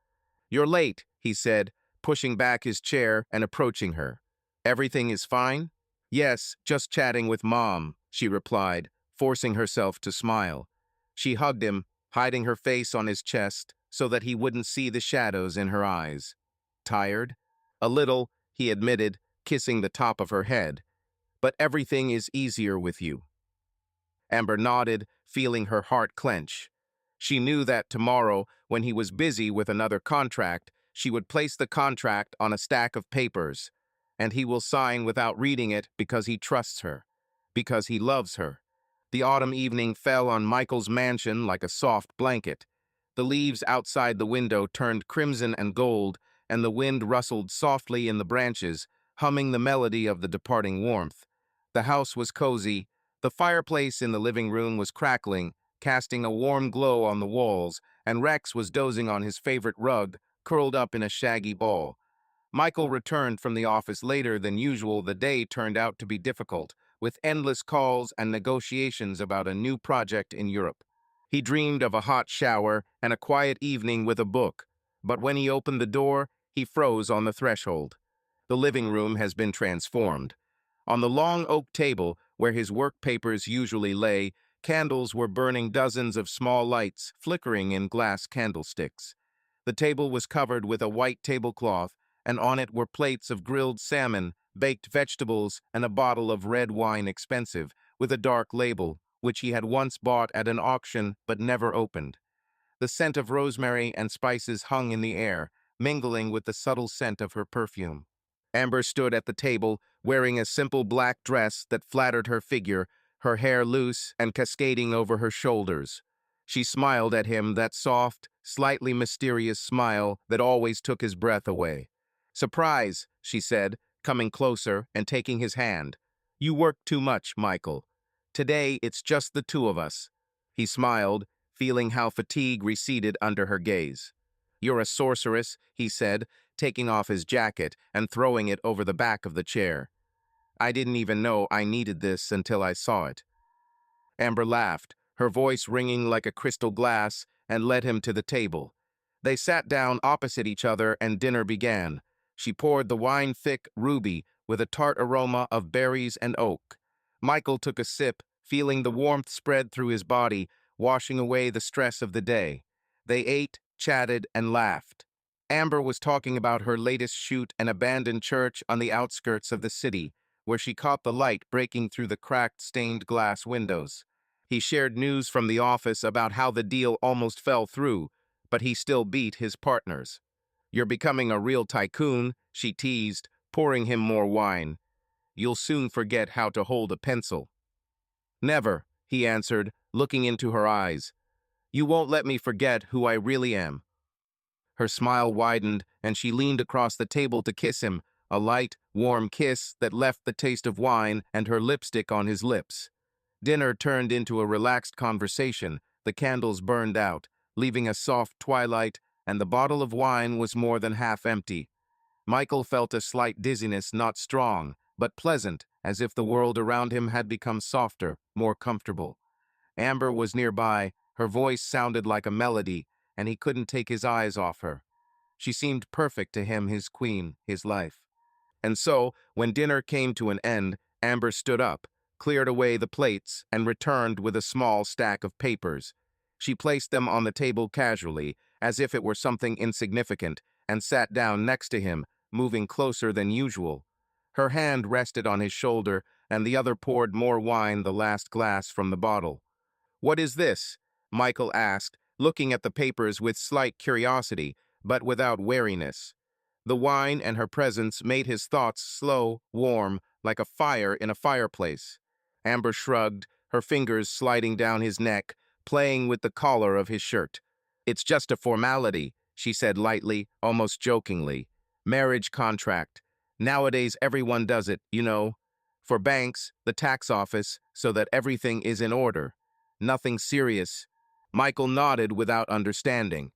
You're late, he said, pushing back his chair and approaching her. Everything is fine? Yes, just chatting with Mom, she replied, forcing herself to smile. She hugged him, hiding her face on his chest so that he wouldn't see the shadows in her eyes. Tired? A little, he admitted, kissing the top of her head. But everything is easier with you. Amber nodded, feeling her heart clench. She knew that tomorrow, when he was busy with another contract, she would place the contract on a stack of papers, and he will sign without reading it because he trusts her, because he loves her. The autumn evening fell on Michael's mansion like a soft blanket. The leaves outside the window turned crimson and gold, and the wind rustled softly in the branches, humming the melody of the departing warmth. The house was cozy. The fireplace in the living room was crackling, casting a warm glow on the walls, and Rex was dozing on his favorite rug, curled up in a shaggy ball. Michael returned from the office later than usual. The day turned out to be difficult, with endless calls and negotiations about a new project in Europe. He dreamed of a hot shower and a quiet evening with a book, but when he opened the door, he froze on the threshold. The living room has been transformed. On the long oak table, where his work papers usually lay, candles were burning, dozens of small lights flickering in glass candlesticks. The table was covered with a white tablecloth, and on it were plates of grilled salmon, baked vegetables, and a bottle of red wine, expensive, with a dark label, which he had once bought at an auction but never opened. The scent of rosemary and spices hung in the air, mingling with the subtle scent of her perfume. Amber stood at the table, wearing a simple black dress that flattered her figure, her hair loose and cascading over her shoulders. She smiled at him, that soft, slightly mysterious smile that always took his breath away. Surprise, she said, coming closer and taking his hand. You work too much, Michael. Today it's just the two of us. He smiled, feeling how fatigue receded under her gaze. You're a sorceress, he said, taking off his jacket and throwing it over the back of the chair. I didn't even know I needed this until I saw it." Amber laughed, her voice ringing like a crystal glass, and led him to the table. They sat down opposite each other and dinner began. She poured the wine thick, ruby, with a tart aroma of berries and oak. Michael took a sip, feeling the warmth spread through his body, washing away the stress of the day. They ate, chatted, and laughed. Amber was talking about her latest shoot, an abandoned church on the outskirts of the city, where she caught the light breaking through the cracked stained glass windows. He shared news from the office about how the deal almost fell through, but he still beat his partners. "You're becoming a real tycoon," she teased, pouring him more wine. "You'll soon forget how to hold a pencil." "Never," he answered, looking into her eyes. "You won't let me forget who I really am." Her smile widened, and she leaned across the table to kiss him, a light, warm kiss that left the taste of wine and her lipstick on his lips. Dinner turned into a relaxed conversation. The candles burned out, leaving a soft twilight, and the bottle of wine was more than half empty. Michael felt a slight dizziness, not strong, but pleasant, as if the world around him had become softer, more comfortable. Amber was nearby, her voice sounded like a melody, and he couldn't take his eyes off her. She seemed perfect to him, his queen, his life. And so, when dinner came to an end, Amber stood up, cleared away the plates, and returned with a small stack of papers. She placed them on the table casually, as if it were something insignificant, and sat down next to him, moving closer than usual. Her hand rested on his shoulder, and the other poured more wine, the last glass from the bottle. "What is this?" Michael asked, looking at the papers with slight curiosity, but without wariness. The wine and her presence made his thoughts slow, warm, like a fire in a fireplace. Amber shrugged, her fingers sliding down his neck, playing with the collar of his shirt. "It's just a formality," she said lightly, almost jokingly. "Marriage contract. Nowadays everyone does it, you know. For banks, the tax office, so that everything is in order. Nothing serious." Michael nodded without understanding.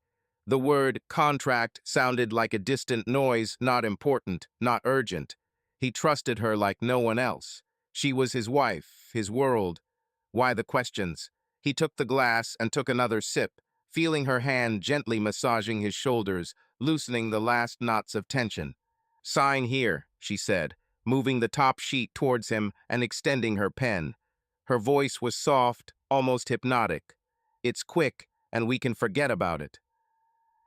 The word contract sounded like a distant noise, not important, not urgent. He trusted her like no one else. She was his wife, his world. Why the questions? He took the glass and took another sip, feeling her hand gently massaging his shoulders, loosening the last knots of tension. "Sign here," she said, moving the top sheet towards him and extending her pen. Her voice was soft, almost hypnotic. "It's quick, and we can forget about it."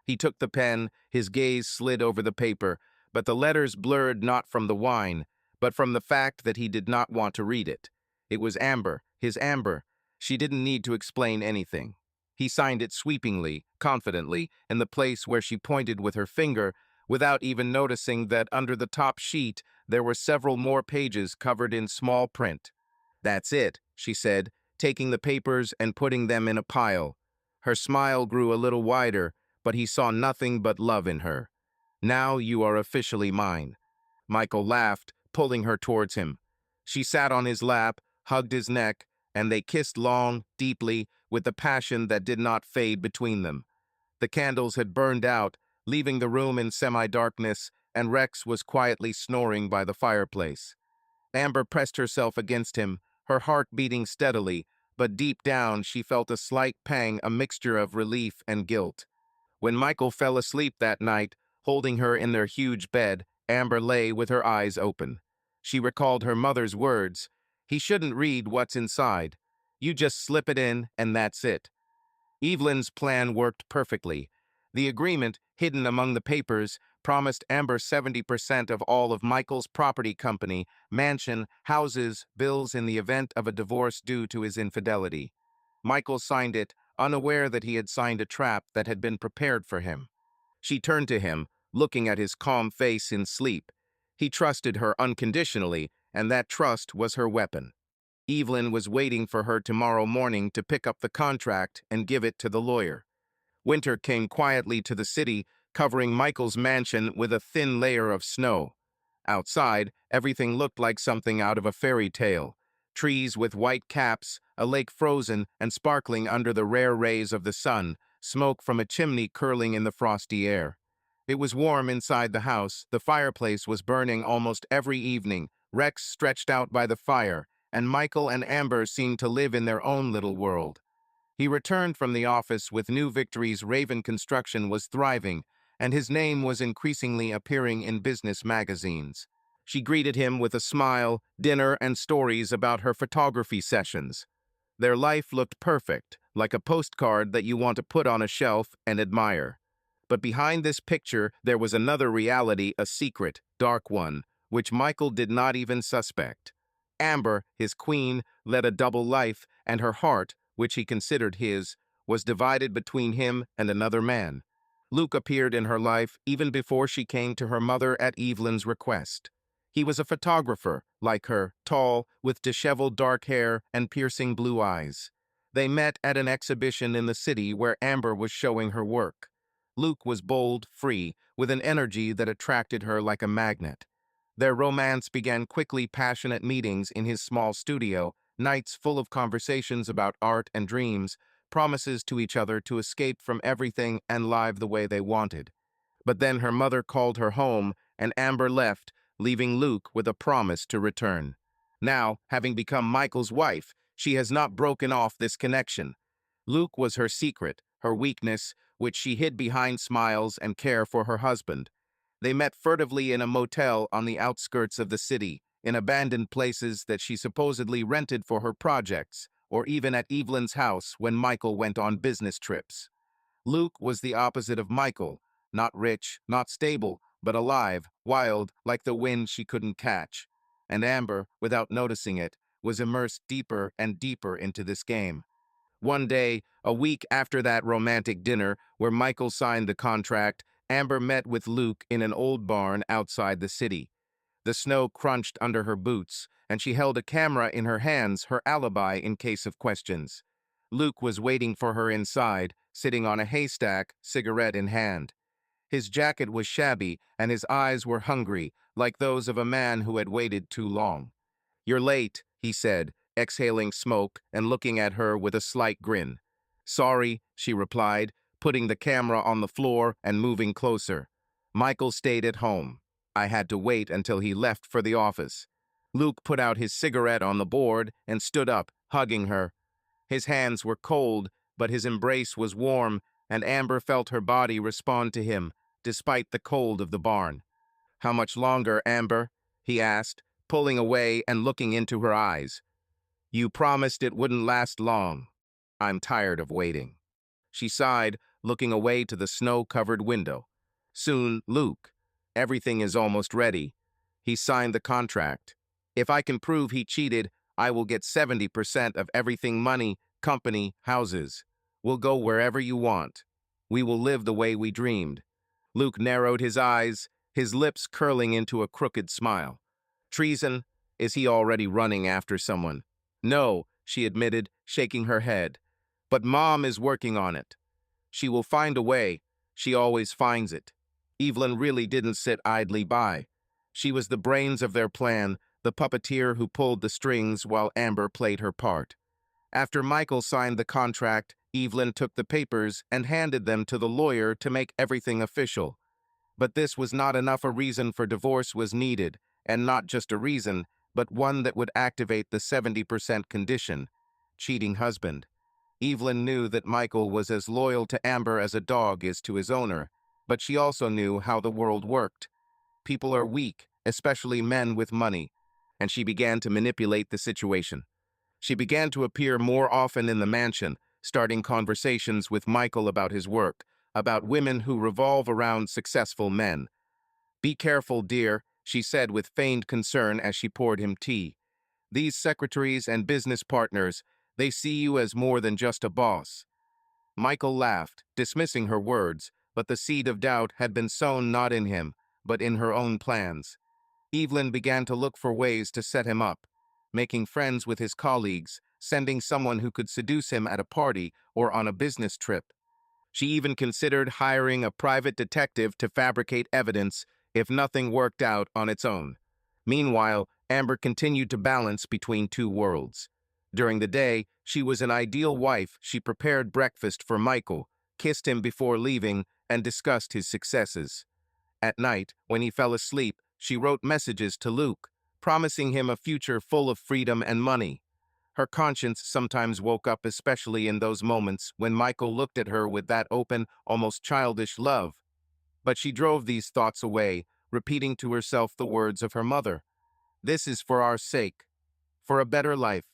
He took the pen, his gaze slid over the paper, but the letters blurred not from the wine, but from the fact that he did not want to read it. It was Amber, his Amber. She didn't need to explain anything. He signed it sweepingly, confidently, in the place where she pointed with her finger, without even noticing that under the top sheet there were several more pages covered in small print. "That's it," she said, taking the papers and putting them in a pile. Her smile grew a little wider, but he saw nothing but love in her. "Now you are officially mine." Michael laughed, pulling her towards him. She sat on his lap, hugged his neck, and they kissed long, deeply, with the passion that did not fade between them. The candles had burned out, leaving the room in semi-darkness, and Rex was quietly snoring by the fireplace. Amber pressed herself against him, her heart beating steadily, but deep down she felt a slight pang, a mixture of relief and guilt. When Michael fell asleep that night, holding her in their huge bed, Amber lay with her eyes open. She recalled her mother's words. "He shouldn't read what's inside. You just slip it in, and that's it." Evelyn's plan worked perfectly. The agreement, hidden among the papers, promised Amber 70% of all of Michael's property company, mansion, houses, bills in the event of a divorce due to his infidelity. Michael signed it, unaware that he had signed a trap that had been prepared for him. She turned to him, looking at his calm face in sleep. He trusted her unconditionally, and that trust was her weapon. Evelyn was waiting for her tomorrow morning to pick up the contract and give it to the lawyer. Winter came quietly to the city, covering Michael's mansion with a thin layer of snow. Outside, everything looked like something out of a fairy tale. Trees with white caps, a lake frozen and sparkling under the rare rays of the sun, smoke from a chimney curling in the frosty air. It was warm inside the house. The fireplace was burning almost every evening, Rex stretched out by the fire, and Michael and Amber seemed to live in their own little world. He returned from the office with New Victory's Raven construction was thriving, and his name was increasingly appearing in business magazines. She greeted him with a smile, dinner, and stories about her photography sessions. Their life looked perfect, like a postcard that you want to put on a shelf and admire. But behind this picture, there was another reality, a secret, dark one, which Michael did not even suspect. Amber, his queen, led a double life, and her heart, which he considered his, was divided between him and another man. Luke appeared in her life even before she came to her mother at Evelyn's request. He was a photographer, like her, tall, with disheveled dark hair and piercing blue eyes. They met at an exhibition in the city where Amber was showing her work. Luke was bold, free, with an energy that attracted her like a magnet. Their romance began quickly, passionate meetings in his small studio, nights full of conversations about art and dreams, promises to each other to escape from everything and live the way they wanted. But then her mother called her home, and Amber left, leaving Luke with a promise to return. Now, having become Michael's wife, she has not broken off this connection. Luke was her secret, her weakness, which she hid behind smiles and care for her husband. They met furtively in a motel on the outskirts of the city, in abandoned places that she supposedly rented for her projects, or even at Evelyn's house when Michael went on business trips. Luke was the opposite of Michael, not rich, not stable, but alive, wild, like the wind she couldn't catch. And Amber, without noticing it, was immersed deeper and deeper into this game. One day, a week after that romantic dinner where Michael signed the contract, Amber met with Luke in an old barn outside the city. The snow crunched under her boots, and she held a camera in her hands, her alibi in case of questions. Luke was waiting for her inside, sitting on a haystack, cigarette in hand. His jacket was shabby, and his eyes were hungry, like those of a man who had waited too long. "You're late," he said, exhaling smoke and looking at her with a slight grin. "Sorry," she replied, putting the camera on the floor and moving closer. "Michael stayed at home. I had to wait until he left for the office." Luke put out his cigarette on the board and stood up, hugging her. His hands were cold, but his embrace was warm, and Amber felt her body respond to him, despite the cold of the barn. "How much longer, Amber?" he asked, pulling away and looking into her eyes. "You promised it wouldn't last long. I'm tired of waiting." She sighed, looking away to the snow-covered window. "Soon, Luke. Everything is almost ready. He signed the contract. If I can prove he cheated, I will get 70% of everything: money, company, houses. We'll go wherever you want. We will live the way we dreamed." Luke narrowed his eyes, his lips curling into a crooked smile. "Treason? Is he already running after someone?" "No," she admitted, shaking her head. "But Mom is working on it. She will find a way. She always finds it." Evelyn really didn't sit idly by. She was the brains of their plan, the puppeteer who pulled the strings while Amber played her part. After Michael signed the contract, Evelyn took the papers and handed them to the lawyer to make everything official. But this was not enough. A reason for divorce was needed, and not just a reason, but one that would activate the 70% condition: cheating husband. Evelyn knew that Michael was as loyal to Amber as a dog is to his owner, but she also knew how the world worked. People are weak, especially men with money, and she began to manipulate the situation. She began to appear more often in the mansion, starting conversations with Michael about his work, about women who revolve around successful men. "Be careful, dear," she said with feigned concern as she poured him tea. "These secretaries and business partners, they see you as more than just a boss." Michael laughed, dismissing her words, but the seed of doubt had been sown not in him, but in her own plans. Evelyn began to look for ways to set him up, making friends with his colleagues, sending someone who could seduce him at a party or on a business trip. She even considered hiring a private detective to fabricate evidence if nothing worked out on its own. Meanwhile, Amber continued to balance between two worlds. During the day, she was an ideal wife. She prepared breakfast for Michael, kissed him before leaving, and discussed his successes. At night, when he fell asleep, she wrote messages to Luke, promising him a future full of freedom and money. Her conscience sometimes woke up, especially in those moments when Michael looked at her with that open, almost childish love. But she drove these thoughts away, repeating to herself the words of her mother. This is for our sake, for a better life.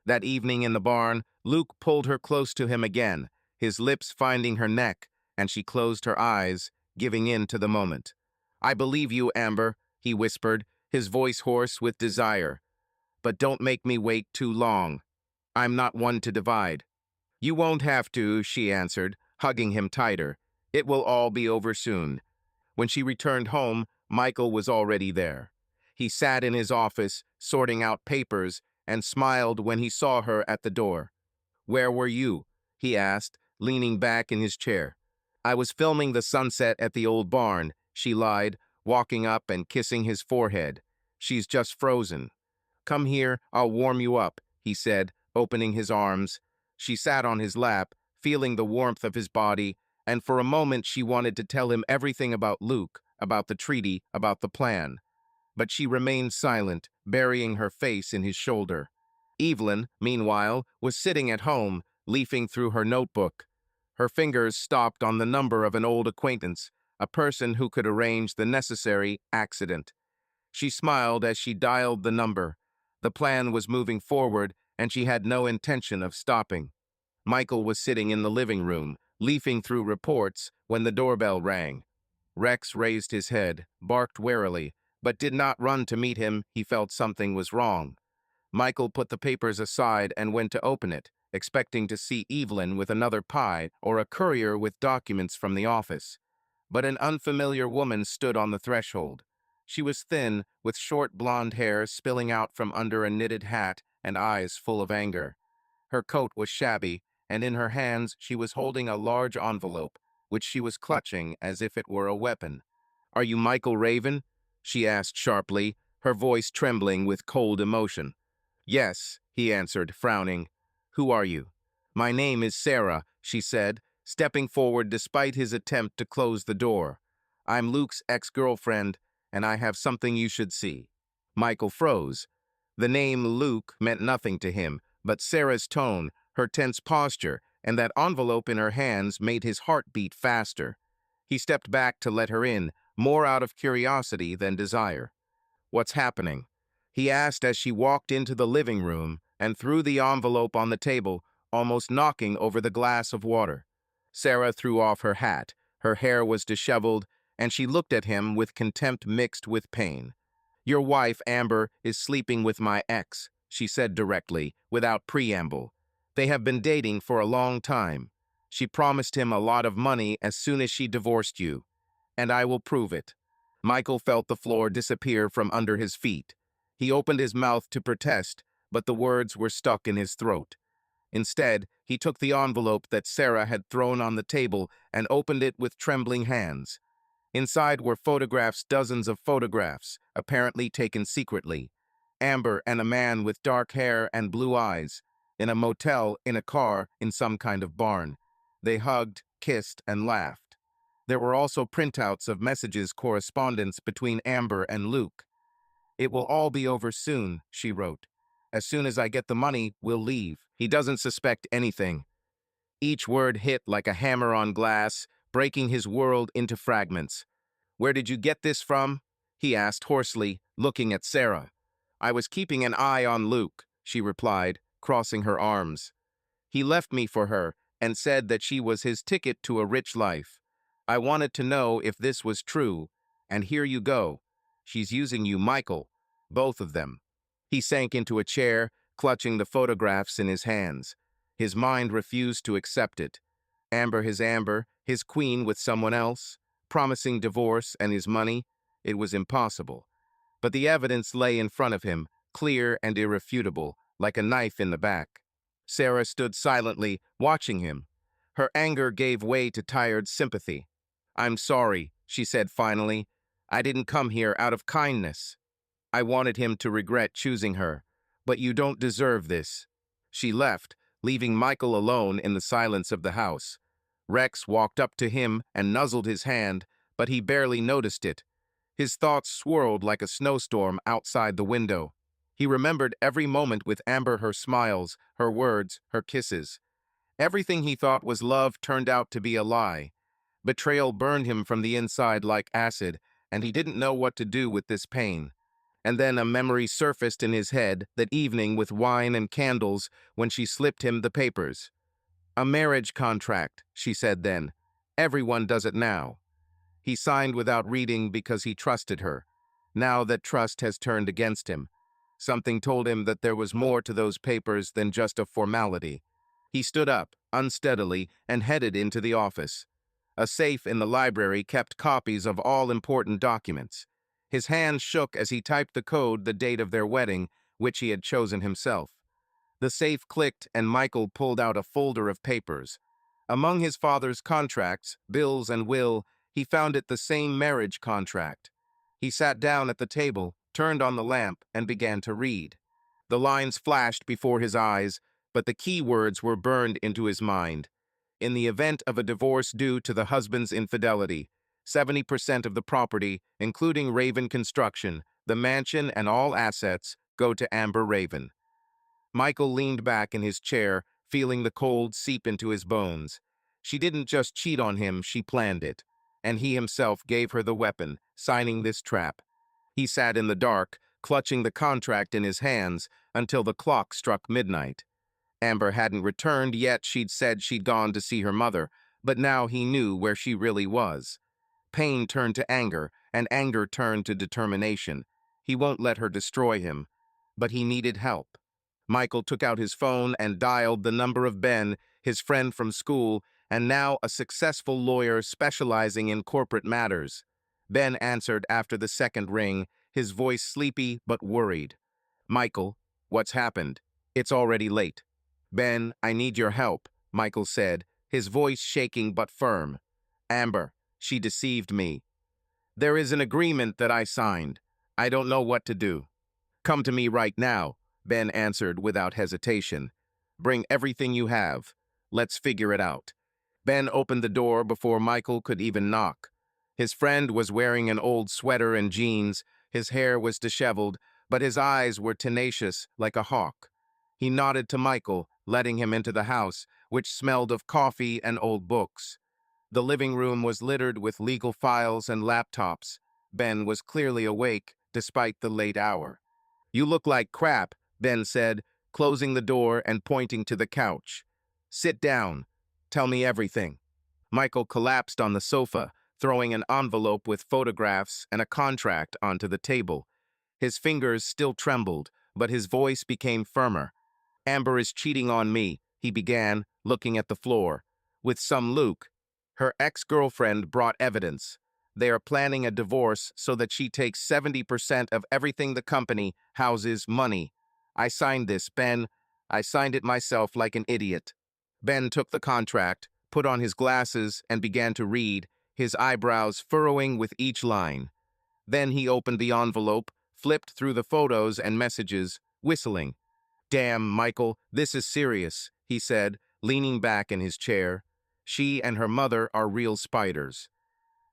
That evening in the barn, Luke pulled her close to him again, his lips finding her neck, and she closed her eyes, giving in to the moment. I believe you, Amber, he whispered, his voice hoarse with desire. But don't make me wait too long. I'm not one to divide. You won't have to, she answered, hugging him tighter. It will all be over soon. When she returned home, Michael was already there. He sat in his office, sorting out papers, and smiled when he saw her at the door. Where were you? He asked, leaning back in his chair. I was filming the sunset at the old barn, she lied, walking up and kissing his forehead. She's just frozen. Come here, I'll warm you up, he said, opening his arms. She sat on his lap, feeling the warmth of his body, and for a moment she wanted to tell him everything about Luke, about the treaty, about the plan. But she remained silent, burying her face in his shoulder. Evelyn, meanwhile, was sitting at home, leafing through her notebook. Her fingers stopped on the number of an old acquaintance, a person who could arrange the necessary accident. She smiled as she dialed the number. The plan was moving forward, and she had no intention of stopping. Michael was sitting in the living room, leafing through reports, when the doorbell rang. Rex raised his head, barked warily, but did not run to meet him. He felt something was wrong. Michael put the papers aside and went to open it, expecting to see Evelyn with another pie or a courier with documents from the office. But an unfamiliar woman stood on the threshold. She was thin, with short blonde hair spilling out from under a knitted hat and eyes full of anger. Her coat was shabby, and in her hands she was holding a large envelope, which she was clutching as if it were a weapon. Are you Michael Raven? She asked sharply, her voice trembling with cold emotion. Yes, he answered, frowning. Who are you? My name is Sarah, she said, stepping forward despite his attempt to close the door. I'm Luke's ex-girlfriend, and I have something you should see. Michael froze. The name Luke meant nothing to him, but Sarah's tone, her tense posture, and that envelope in her hands made his heart beat faster. He stepped back to let her in, more out of curiosity than desire. What's happening? He asked as she walked into the living room and threw the envelope on the table, almost knocking over the glass of water. Sarah threw off her hat. Her hair was disheveled, and she looked at him with contempt mixed with pain. Your wife, Amber, is sleeping with my ex, she said directly, without preamble. They have been dating for a long time. She promised him a lot of money as soon as she divorced you. And I will prove it. Michael felt the floor disappear from under his feet. He opened his mouth to protest, but the words were stuck in his throat. Instead, he took the envelope that Sarah had thrown on the table and opened it with trembling hands. Inside were photographs, dozens of photographs, apparently taken secretly. Amber and a man with dark hair and blue eyes, in a motel, in a car, in some kind of barn. They hugged, kissed, and laughed. There were also printouts of messages, correspondence between Amber and Luke. It will all be over soon, she wrote. As soon as I get the money, we'll leave. He doesn't suspect anything. Each word hit like a hammer on glass, breaking his world into fragments. Where did you get this from? He asked hoarsely, looking at Sarah. I was keeping an eye on Luke, she replied, crossing her arms. He left me for her and said that she was his ticket to a rich life. I wanted to know if this was true, and here you go. She's using you, Michael. Both of them. He sank into a chair, clutching the photographs in his hands. His mind refused to accept it. Amber, his queen with someone else, promising divorce and his money. It was impossible. But the evidence lay in front of him, clear and irrefutable, like a knife in the back. Sarah stood silently, watching him. Her anger gave way to tired sympathy. I'm sorry, she said finally. I didn't come here out of kindness. I wanted him to regret choosing her, but you don't deserve this. She left, leaving Michael alone in the silence of the house. Rex walked up to him and nuzzled his hand, but he barely noticed it. His thoughts swirled like a snowstorm outside the window. He remembered every moment with Amber, her smiles, her words, her kisses. Everything he thought was love turned out to be a lie. Betrayal burned him from the inside like acid, and he didn't know what to do with this pain. And then a memory surfaced in his head that evening with wine and candles when she slipped him the papers. "A marriage contract," she said then. "Everyone does it now." He signed without reading because he trusted her. Now that trust has turned against him. Something told him that there was more to those papers than just a formality. He stood up, unsteadily, and headed into the office. A safe in the library kept copies of all important documents. His hand shook as he typed the code, the date of their wedding, which he had chosen himself. The safe clicked and Michael pulled out a folder of papers. Among his father's contracts, bills, and will, he found it the same marriage contract. He sat down at the table, turned on the lamp, and began to read. The lines flashed before his eyes, but the key words were burned into his mind. In the event of a divorce due to the husband's infidelity, 70% of the property, including Raven Construction, the mansion, and all assets, go to Amber Raven. Michael leaned back in his chair, feeling the cold seep into his bones. She didn't just cheat on him, she planned it. And he himself gave her the weapon, signing this trap. He sat in the dark, clutching the contract in his hands, until the clock struck midnight. Amber hadn't returned yet. She'd said she'd gone to see her mother, but now he knew where she really was. Pain turned to anger, and anger turned to determination. He won't let her destroy him. But he needed help. Michael took out his phone and dialed the number of Ben, his friend from school, and now a successful lawyer specializing in corporate matters. Ben answered after the second ring, his voice sleepy but worried. "Michael, what's happened? It's already late." "Ben, I need your help," Michael said, his voice shaking but firm. "Amber, she deceived me. There is an agreement that I signed. I don't know what to do." "Come to me right now," Ben answered without hesitation. "Bring everything you have. Let's figure it out." Ben opened the door before Michael could even knock. His friend was wearing an old sweater and jeans. His hair was disheveled, but his eyes were tenacious like a hawk. He nodded to Michael, letting him into the house, which smelled of coffee and old books. The living room was littered with legal files and laptops. Ben was clearly awake, despite the late hour. "You look like crap," Ben said, closing the door and pointing to the couch. "Sit down. Tell me everything." Michael collapsed on the sofa, throwing an envelope with photographs and a contract onto the table. His fingers still trembled, but his voice became firmer. "Amber is cheating on me," he began, looking at the floor. "With some Luke. Her ex-girlfriend brought evidence. They are planning a divorce so that she takes 70% of everything the company, houses, money. I signed this, Ben. I signed it myself like an idiot." Ben took the contract, put on his glasses, and began to read, his eyebrows furrowing with each line. Then he opened the envelope, flipped through the photos and messages, whistling. "Damn, Michael, this is serious," he said, leaning back in his chair. "She and her mother are real spiders.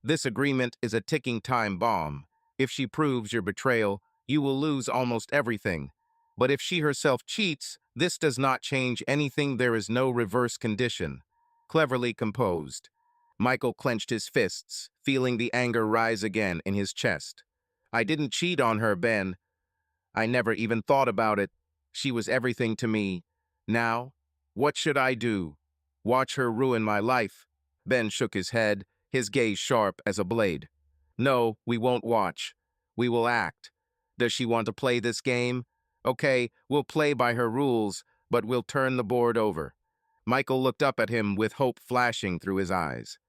This agreement is a ticking time bomb. If she proves your betrayal, you will lose almost everything. But if she herself cheats, this does not change anything. There is no reverse condition." Cleverly composed. Michael clenched his fists, feeling the anger rise again in his chest. "I didn't cheat on her, Ben. I never even thought about it. She was everything to me. Now, what should I do? Watch her ruin my life?" Ben shook his head, his gaze sharp as a blade. "No, we won't watch. We will act. Does she want to play this game? Okay, we'll play by her rules, but we'll turn the board over." Michael looked up at him with hope flashing through his eyes.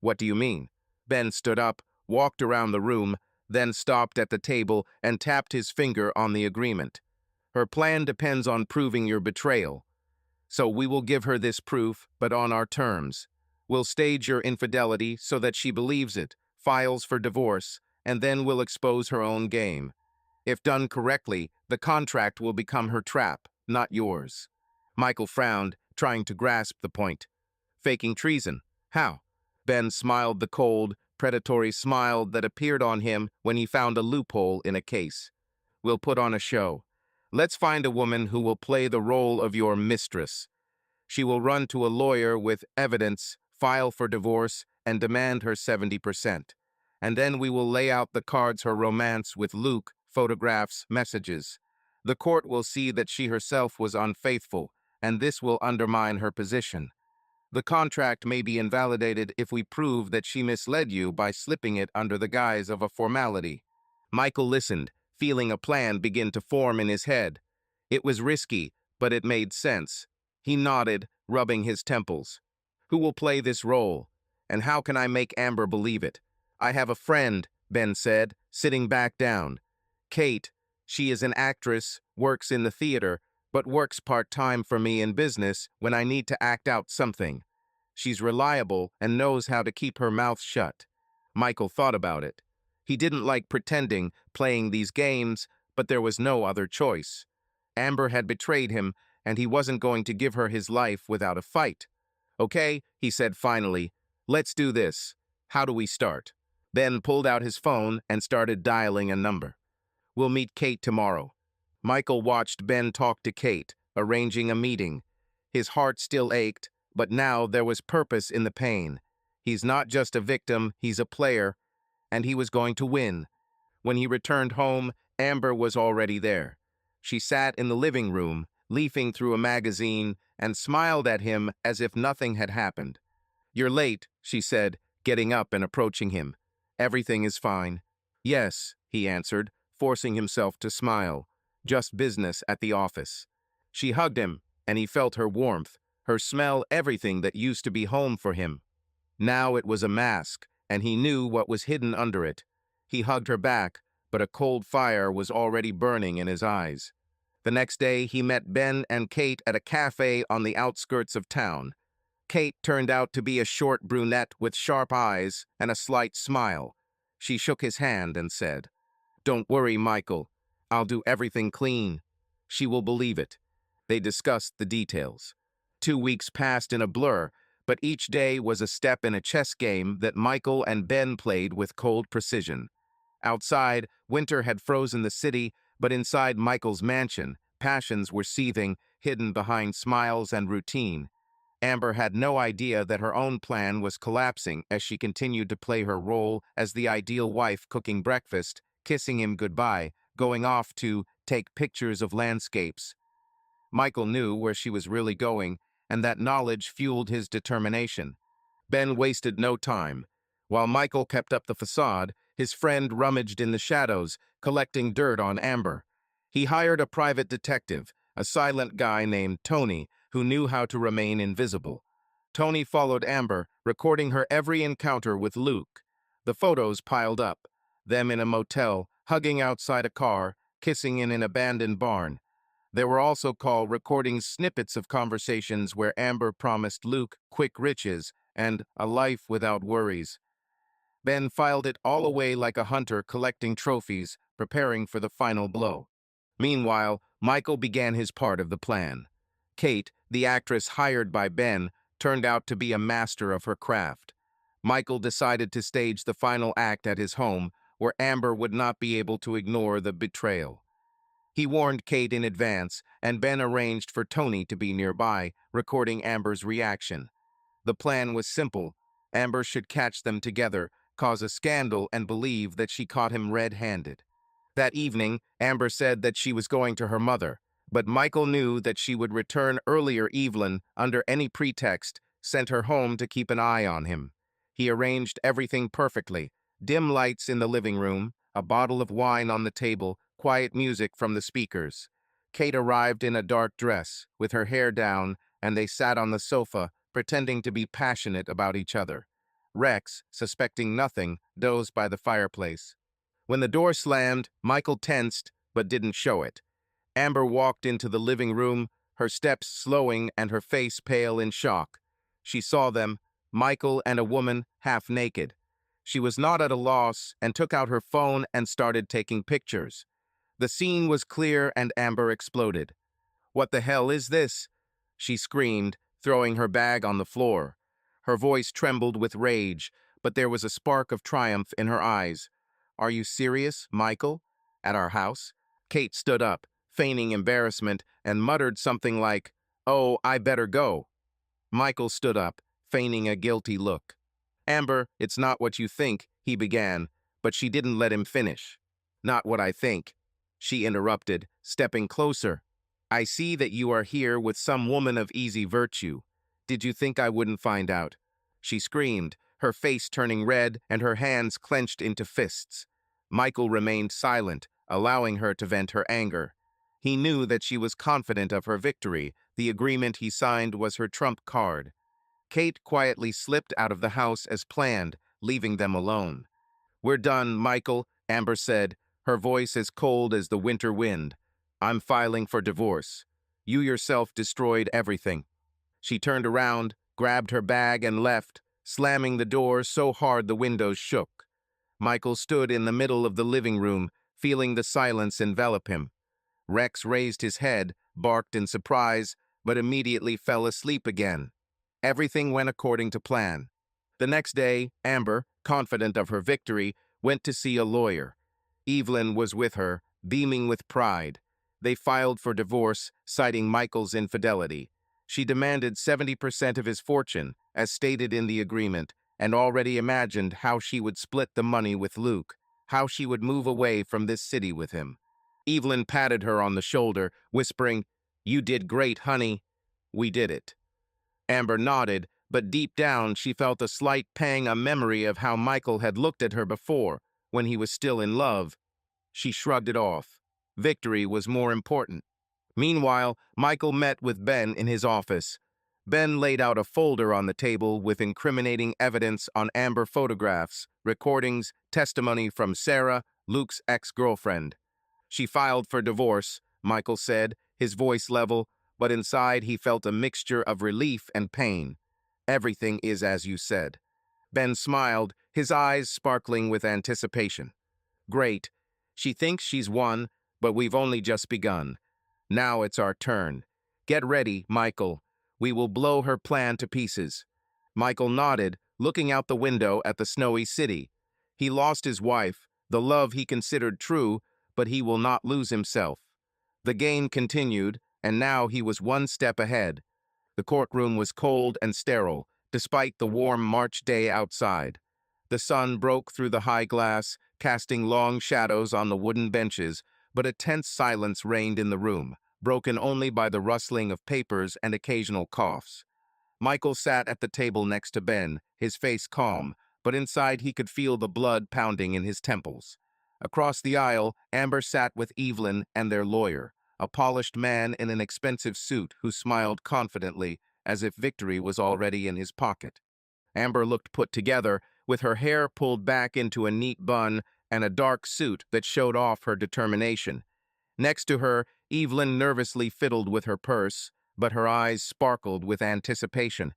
"What do you mean?" Ben stood up, walked around the room, then stopped at the table and tapped his finger on the agreement. "Her plan depends on proving your betrayal. So we will give her this proof, but on our terms. We'll stage your infidelity so that she believes it, files for divorce, and then we'll expose her own game. If done correctly, the contract will become her trap, not yours." Michael frowned, trying to grasp the point. "Faking treason? How?" Ben smiled the cold, predatory smile that appeared on him when he found a loophole in a case. "We'll put on a show. Let's find a woman who will play the role of your mistress. She will run to a lawyer with evidence, file for divorce, and demand her 70%. And then we will lay out the cards her romance with Luke, photographs, messages. The court will see that she herself was unfaithful, and this will undermine her position. The contract may be invalidated if we prove that she misled you by slipping it under the guise of a formality." Michael listened, feeling a plan begin to form in his head. It was risky, but it made sense. He nodded, rubbing his temples. "Who will play this role? And how can I make Amber believe it?" "I have a friend," Ben said, sitting back down. "Kate. She is an actress, works in the theater, but works part-time for me in business when I need to act out something. She's reliable and knows how to keep her mouth shut." Michael thought about it. He didn't like pretending, playing these games, but there was no other choice. Amber had betrayed him, and he wasn't going to give her his life without a fight. "Okay," he said finally, "let's do this. How do we start?" Ben pulled out his phone and started dialing a number. "We'll meet Kate tomorrow." Michael watched Ben talk to Kate, arranging a meeting. His heart still ached, but now there was purpose in the pain. He's not just a victim, he's a player, and he was going to win. When he returned home, Amber was already there. She sat in the living room, leafing through a magazine, and smiled at him as if nothing had happened. "You're late," she said, getting up and approaching him. "Everything is fine." "Yes," he answered, forcing himself to smile. "Just business at the office." She hugged him, and he felt her warmth, her smell, everything that used to be home for him. Now it was a mask, and he knew what was hidden under it. He hugged her back, but a cold fire was already burning in his eyes. The next day, he met Ben and Kate at a cafe on the outskirts of town. Kate turned out to be a short brunette with sharp eyes and a slight smile. She shook his hand and said, "Don't worry, Michael. I'll do everything clean." She will believe it. They discussed the details. 2 weeks passed in a blur, but each day was a step in a chess game that Michael and Ben played with cold precision. Outside, winter had frozen the city, but inside Michael's mansion, passions were seething, hidden behind smiles and routine. Amber had no idea that her own plan was collapsing as she continued to play her role as the ideal wife, cooking breakfast, kissing him goodbye, going off to take pictures of landscapes. Michael knew where she was really going, and that knowledge fueled his determination. Ben wasted no time. While Michael kept up the facade, his friend rummaged in the shadows, collecting dirt on Amber. He hired a private detective, a silent guy named Tony, who knew how to remain invisible. Tony followed Amber, recording her every encounter with Luke. The photos piled up, them in a motel, hugging outside a car, kissing in an abandoned barn. There were also call recording snippets of conversations where Amber promised Luke quick riches and a life without worries. Ben filed it all away like a hunter collecting trophies, preparing for the final blow. Meanwhile, Michael began his part of the plan. Kate, the actress hired by Ben, turned out to be a master of her craft. Michael decided to stage the final act at his home, where Amber would not be able to ignore the betrayal. He warned Kate in advance, and Ben arranged for Tony to be nearby, recording Amber's reaction. The plan was simple. Amber should catch them together, cause a scandal, and believe that she caught him red-handed. That evening, Amber said that she was going to her mother, but Michael knew that she would return earlier. Evelyn, under any pretext, sent her home to keep an eye on him. He arranged everything perfectly. Dim lights in the living room, a bottle of wine on the table, quiet music from the speakers. Kate arrived in a dark dress, with her hair down, and they sat on the sofa, pretending to be passionate about each other. Rex, suspecting nothing, dozed by the fireplace. When the door slammed, Michael tensed, but didn't show it. Amber walked into the living room, her steps slowing and her face pale in shock. She saw them, Michael and a woman, half naked. She was not at a loss and took out her phone and started taking pictures. The scene was clear and Amber exploded. "What the hell is this?" she screamed, throwing her bag on the floor. Her voice trembled with rage. but there was a spark of triumph in her eyes. "Are you serious, Michael? At our house?" Kate stood up, feigning embarrassment, and muttered something like, "Oh, I better go." Michael stood up, feigning a guilty look. "Amber, it's not what you think," he began, but she didn't let him finish. "Not what I think," she interrupted, stepping closer. "I see that you are here with some woman of easy virtue. Did you think I wouldn't find out?" She screamed, her face turning red and her hands clenched into fists. Michael remained silent, allowing her to vent her anger. He knew that she was confident of her victory. The agreement he signed was her trump card. Kate quietly slipped out of the house as planned, leaving them alone. "We're done, Michael," Amber said, her voice as cold as the winter wind. "I'm filing for divorce. You yourself destroyed everything." She turned around, grabbed her bag, and left, slamming the door so hard the windows shook. Michael stood in the middle of the living room, feeling the silence envelop him. Rex raised his head, barked in surprise, but immediately fell asleep again. Everything went according to plan. The next day, Amber, confident of her victory, went to see a lawyer. Evelyn was with her, beaming with pride. They filed for divorce, citing Michael's infidelity. She demanded 70% of his fortune, as stated in the agreement, and already imagined how she would split the money with Luke, how she would move away from this city with him. Evelyn patted her on the shoulder, whispering, "You did great, honey. We did it." Amber nodded, but deep down she felt a slight pang, a memory of how Michael had looked at her before, when he was still in love. She shrugged it off. Victory was more important. Meanwhile, Michael met with Ben in his office. Ben laid out a folder on the table with incriminating evidence on Amber photographs, recordings, testimony from Sarah, Luke's ex-girlfriend. "She filed for divorce," Michael said, his voice level, but inside he felt a mixture of relief and pain. "Everything is as you said." Ben smiled, his eyes sparkling with anticipation. "Great. She thinks she's won, but we've only just begun. Now it's our turn. Get ready, Michael. We will blow her plan to pieces." Michael nodded, looking out the window at the snowy city. He lost his wife, the love he considered true, but he will not lose himself. The game continued, and now he was one step ahead. The courtroom was cold and sterile, despite the warm March day outside. The sun broke through the high glass, casting long shadows on the wooden benches, but a tense silence reigned in the room, broken only by the rustling of papers and occasional coughs. Michael sat at the table next to Ben, his face calm, but inside he could feel the blood pounding in his temples. Across the aisle, Amber sat with Evelyn and their lawyer, a polished man in an expensive suit who smiled confidently, as if victory was already in his pocket. Amber looked put together, with her hair pulled back into a neat bun and a dark suit that showed off her determination. Next to her, Evelyn nervously fiddled with her purse, but her eyes sparkled with anticipation.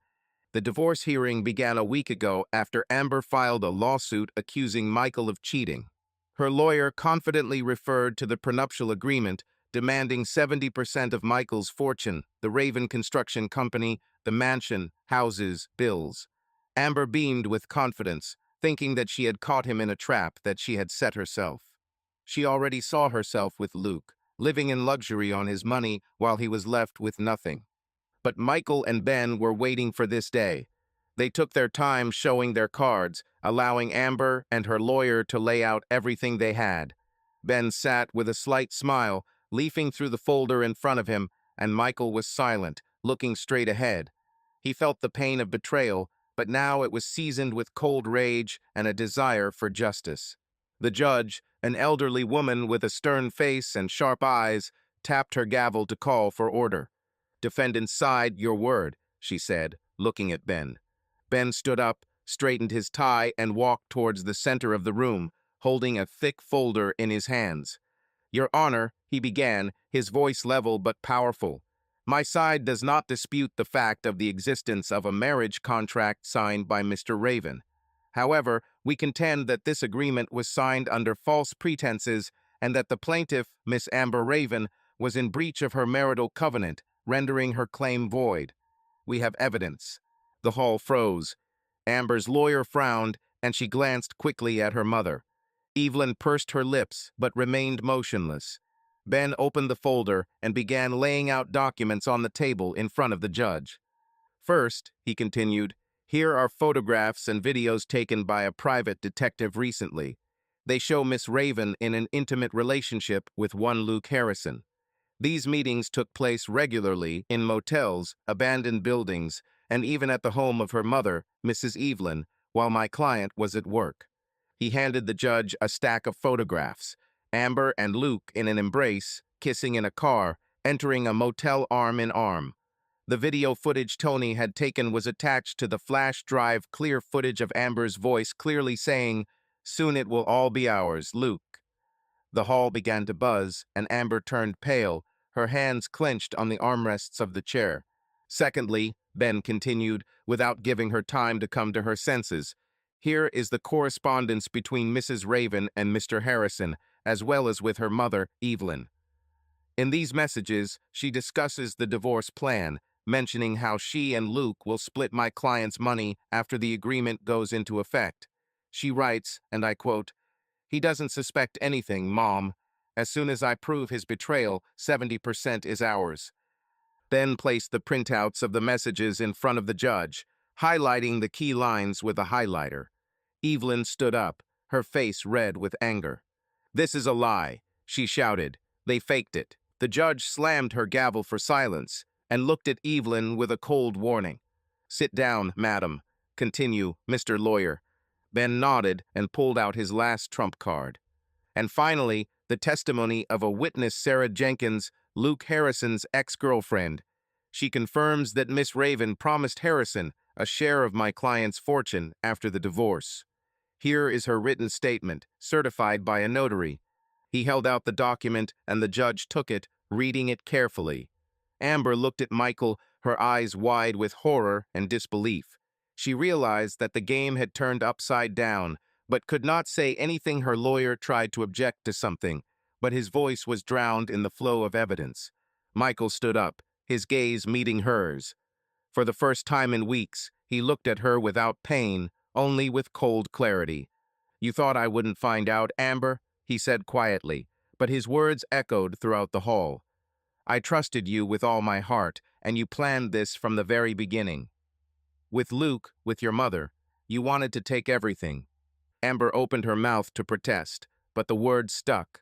The divorce hearing began a week ago after Amber filed a lawsuit accusing Michael of cheating. Her lawyer confidently referred to the prenuptial agreement, demanding 70% of Michael's fortune, the Raven Construction Company, the mansion, houses, bills. Amber beamed with confidence, thinking that she had caught him in a trap that she had set herself. She already saw herself with Luke, living in luxury on his money while he was left with nothing. But Michael and Ben were waiting for this day. They took their time showing their cards, allowing Amber and her lawyer to lay out everything they had. Ben sat with a slight smile, leafing through the folder in front of him, and Michael was silent, looking straight ahead. He felt the pain of betrayal, but now it was seasoned with cold rage and a desire for justice. The judge, an elderly woman with a stern face and sharp eyes, tapped her gavel to call for order. "Defendant's side, your word," she said, looking at Ben. Ben stood up, straightened his tie, and walked towards the center of the room, holding a thick folder in his hands. "Your Honor," he began, his voice level but powerful, "my side does not dispute the fact of the existence of a marriage contract signed by Mr. Raven. However, we contend that this agreement was signed under false pretenses and that the plaintiff, Miss Amber Raven, was in breach of her marital covenant, rendering her claim void. We have evidence." The hall froze. Amber's lawyer frowned, and she glanced quickly at her mother. Evelyn pursed her lips, but remained motionless. Ben opened the folder and began laying out documents on the table in front of the judge. First, he continued, here are photographs and videos taken by a private detective recently. They show Miss Raven in an intimate relationship with one Luke Harrison. These meetings took place regularly in motels, abandoned buildings, and even at the home of her mother, Mrs. Evelyn, while my client was at work. He handed the judge a stack of photographs. Amber and Luke in an embrace, kissing in a car, entering a motel arm in arm. The video footage Tony had taken was attached to the flash drive, clear footage of Amber's voice clearly saying, "Soon it will all be ours, Luke." The hall began to buzz, and Amber turned pale, her hands clenched on the armrests of the chair. Secondly, Ben continued, without giving her time to come to her senses, here is the correspondence between Mrs. Raven and Mr. Harrison, as well as with her mother, Evelyn. In these messages, she discusses the divorce plan, mentioning how she and Luke will split my client's money after the agreement goes into effect. She writes, and I quote, "He doesn't suspect anything, Mom. As soon as I prove his betrayal, 70% is ours." Ben placed the printouts of the messages in front of the judge, highlighting the key lines with a highlighter. Evelyn stood up, her face red with anger. "This is a lie," she shouted. "They faked it." The judge slammed her gavel for silence and looked at Evelyn with a cold warning. "Sit down, madam. Continue, Mr. Lawyer." Ben nodded and pulled out his last trump card. And finally, the testimony of a witness, Sarah Jenkins, Luke Harrison's ex-girlfriend. She confirms that Miss Raven promised Harrison a share of my client's fortune after the divorce. Here is her written statement, certified by a notary. He held out the document, and the judge took it, reading it carefully. Amber looked at Michael, her eyes wide with horror and disbelief. She realized that the game had turned upside down, but could not say anything. Her lawyer tried to object to something, but his voice was drowned in the flow of evidence. Michael stood up, his gaze meeting hers. For the first time in weeks, he looked at her without pain, only with cold clarity. "You thought I wouldn't find out, Amber?" he said quietly, but his words echoed throughout the hall. "I trusted you with all my heart, and you planned this from the very beginning. With Luke, with your mother, you wanted to take everything." Amber opened her mouth to protest, but the words stuck.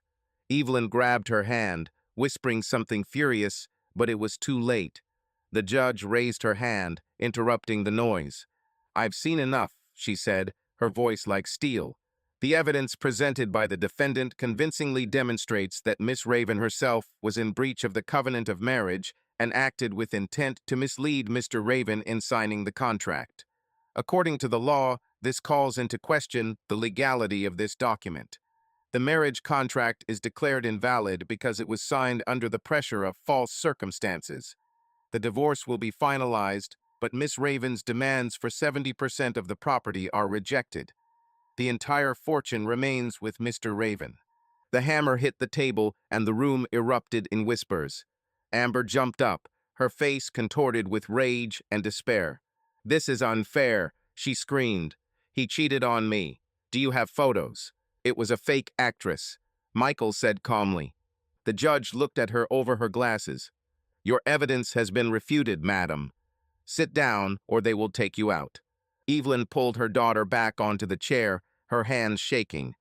Evelyn grabbed her hand, whispering something furious, but it was too late. The judge raised her hand, interrupting the noise. "I've seen enough," she said, her voice like steel. "The evidence presented by the defendant convincingly demonstrates that Miss Raven herself was in breach of the covenant of marriage and acted with intent to mislead Mr. Raven in signing the contract. According to the law, this calls into question the legality of this document. The marriage contract is declared invalid because it was signed under the pressure of false circumstances. The divorce will be finalized, but Miss Raven's demands for 70% of the property are rejected. The entire fortune remains with Mr. Raven." The hammer hit the table, and the room erupted in whispers. Amber jumped up, her face contorted with rage and despair. "This is unfair," she screamed. "He cheated on me. Do you have photos?" "It was a fake actress," Michael said calmly. The judge looked at her over her glasses. "Your evidence has been refuted, madam. Sit down, or they will take you out." Evelyn pulled her daughter back onto the chair, her hands shaking.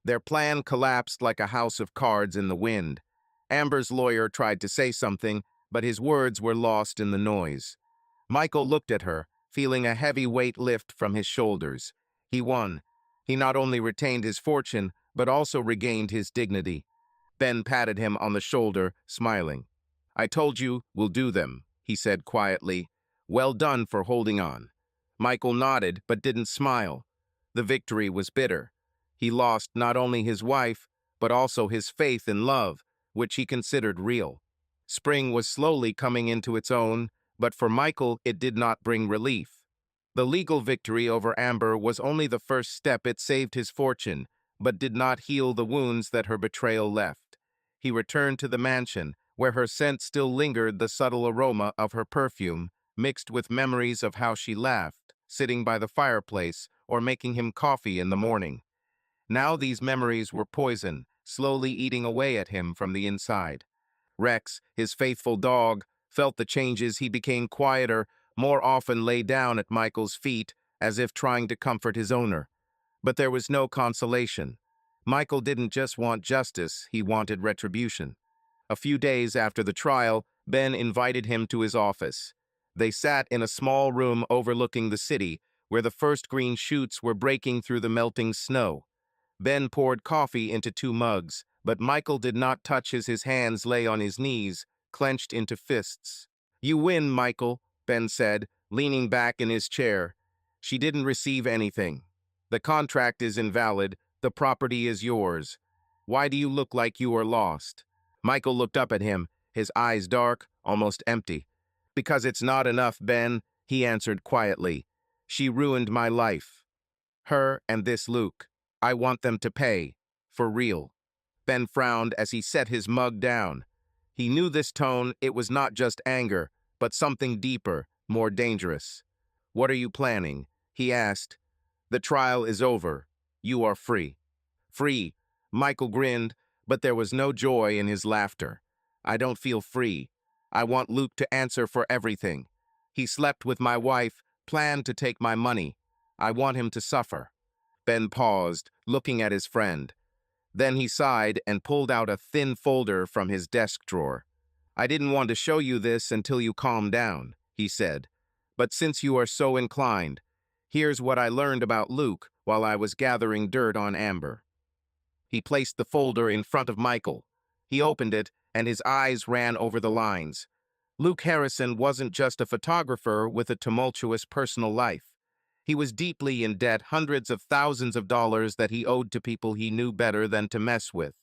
Their plan collapsed like a house of cards in the wind. Amber's lawyer tried to say something, but his words were lost in the noise. Michael looked at her, feeling a heavy weight lift from his shoulders. He won. He not only retained his fortune, but also regained his dignity. Ben patted him on the shoulder, smiling. "I told you we'll do them," he said quietly. "Well done for holding on." Michael nodded, but didn't smile. The victory was bitter. He lost not only his wife, but also his faith in love, which he considered real. Spring was slowly coming into its own, but for Michael it did not bring relief. The legal victory over Amber was only the first step. It saved his fortune, but did not heal the wounds that her betrayal left. He returned to the mansion, where her scent still lingered, the subtle aroma of her perfume, mixed with memories of how she laughed, sitting by the fireplace, or making him coffee in the morning. Now these memories were poison, slowly eating away at him from the inside. Rex, his faithful dog, felt the changes. He became quieter, more often lay down at Michael's feet, as if trying to comfort his owner. But there was no consolation. Michael didn't just want justice, he wanted retribution. A few days after the trial, Ben invited him to his office. They sat in a small room overlooking the city, where the first green shoots were breaking through the melting snow. Ben poured coffee into 2 mugs, but Michael did not touch his hands lay on his knees, clenched into fists. "You win, Michael," Ben said, leaning back in his chair. "She didn't receive anything. The contract is invalid. The property is yours. Why do you look like you are lost?" Michael looked up at him, his eyes dark, almost empty. "Because it's not enough, Ben," he answered quietly. "She ruined my life. Her and this Luke. I want them to pay. For real." Ben frowned as he set his mug down. He knew this tone. It was not just anger, but something deeper, more dangerous. "What are you planning?" he asked. "The trial is over. You are free." "Free?" Michael grinned, but there was no joy in his laughter. "I don't feel free. I want Luke to answer for everything. He slept with my wife, planned to take my money. I want him to suffer." Ben paused, looking at his friend. Then he sighed and pulled out a thin folder from his desk drawer. "I didn't want to show you this until you calmed down," he said. "But since you are so inclined, here's what I learned about Luke while I was gathering dirt on Amber." He placed the folder in front of Michael. He opened it, and his eyes ran over the lines. Luke Harrison wasn't just a photographer with a tumultuous personal life. He was deeply in debt, hundreds of thousands of dollars that he owed to people he knew better than to mess with.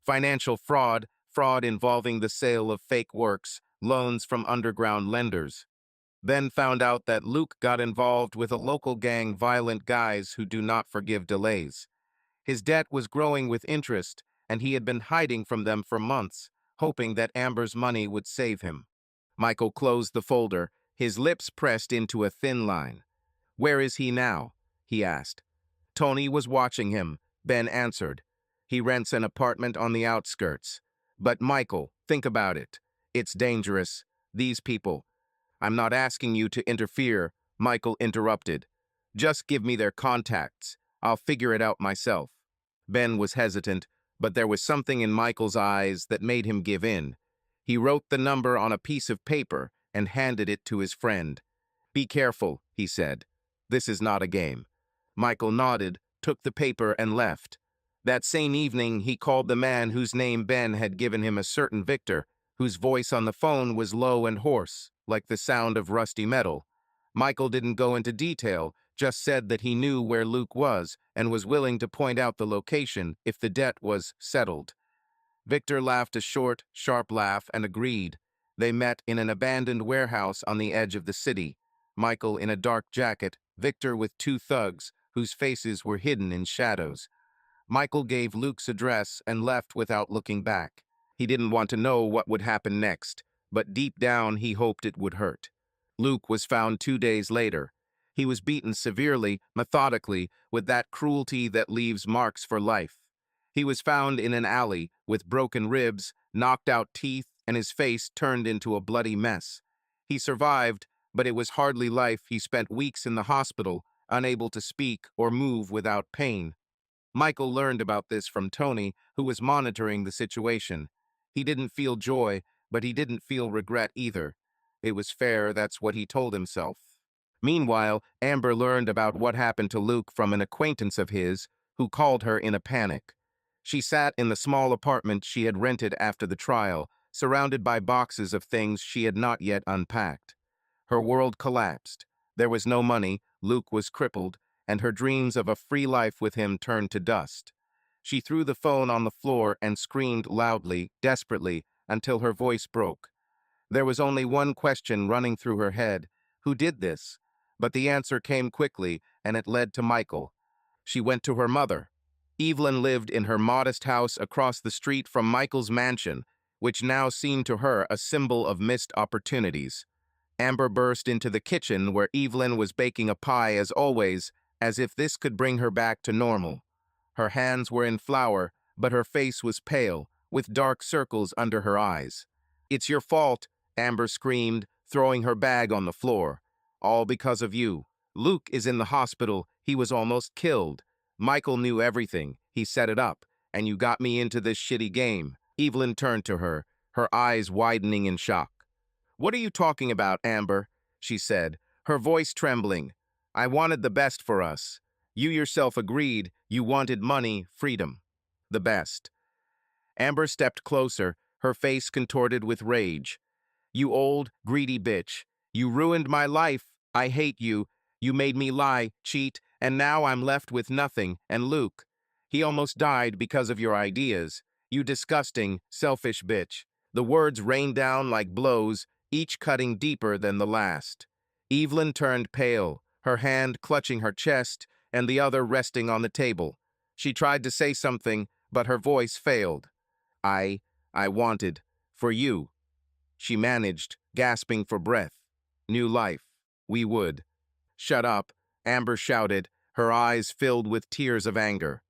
Financial fraud, fraud involving the sale of fake works, loans from underground lenders. Ben found out that Luke got involved with a local gang, violent guys who do not forgive delays. His debt was growing with interest, and he had been hiding from them for months, hoping that Amber's money would save him. Michael closed the folder, his lips pressed into a thin line. "Where is he now?" he asked. Tony was watching him, Ben answered. "He rents an apartment on the outskirts." "But Michael, think about it. It's dangerous. These people." "I'm not asking you to interfere," Michael interrupted. "Just give me their contacts. I'll figure it out myself." Ben was hesitant, but there was something in Michael's eyes that made him give in. He wrote the number on a piece of paper and handed it to his friend. "Be careful," he said. "This is not a game." Michael nodded, took the paper, and left. That same evening, he called the man whose name Ben had given him, a certain Victor, whose voice on the phone was low and hoarse, like the sound of rusty metal. Michael didn't go into detail, just said that he knew where Luke was and was willing to point out the location if the debt was settled. Victor laughed a short, sharp laugh and agreed. They met in an abandoned warehouse on the edge of the city. Michael in a dark jacket, Victor with 2 thugs, whose faces were hidden in shadows. Michael gave Luke's address and left without looking back. He didn't want to know what would happen next, but deep down he hoped it would hurt. Luke was found 2 days later. He was beaten severely, methodically, with that cruelty that leaves marks for life. He was found in an alley, with broken ribs, knocked out teeth, and his face turned into a bloody mess. He survived, but it was hardly life. He spent weeks in the hospital, unable to speak or move without pain. Michael learned about this from Tony, who was monitoring the situation. He didn't feel joy, but he didn't feel regret either. It was fair, that's what he told himself. Meanwhile, Amber learned about what happened to Luke from an acquaintance of his, who called her in a panic. She sat in the small apartment she had rented after the trial, surrounded by boxes of things she had not yet unpacked. Her world collapsed. There was no money, Luke was crippled, and her dreams of a free life with him turned to dust. She threw the phone on the floor and screamed loudly, desperately, until her voice broke. There was only one question running through her head: who did this? But the answer came quickly, and it led to Michael. She went to her mother. Evelyn lived in her modest house across the street from Michael's mansion, which now seemed to her a symbol of missed opportunities. Amber burst into the kitchen where Evelyn was baking a pie as always, as if this could bring her back to normal. Her hands were in flour, but her face was pale, with dark circles under her eyes. "It's your fault," Amber screamed, throwing her bag on the floor. "All because of you. Luke is in the hospital. He was almost killed. Michael knew everything. He set it up, and you got me into this shitty game." Evelyn turned to her, her eyes widening in shock. "What are you talking about, Amber?" she said, her voice trembling. "I wanted the best for us. You yourself agreed you wanted money, freedom. The best." Amber stepped closer, her face contorted with rage. "You old, greedy bitch. You ruined my life. I hate you. You made me lie, cheat, and now I'm left with nothing. And Luke, he almost died because of your ideas. You disgusting, selfish bitch." The words rained down like blows, each cutting deeper than the last. Evelyn turned pale, her hand clutching her chest and the other resting on the table. She tried to say something, but her voice failed. I wanted, for you." She managed, gasping for breath. "New life. We would." "Shut up," Amber shouted, her eyes filled with tears of anger.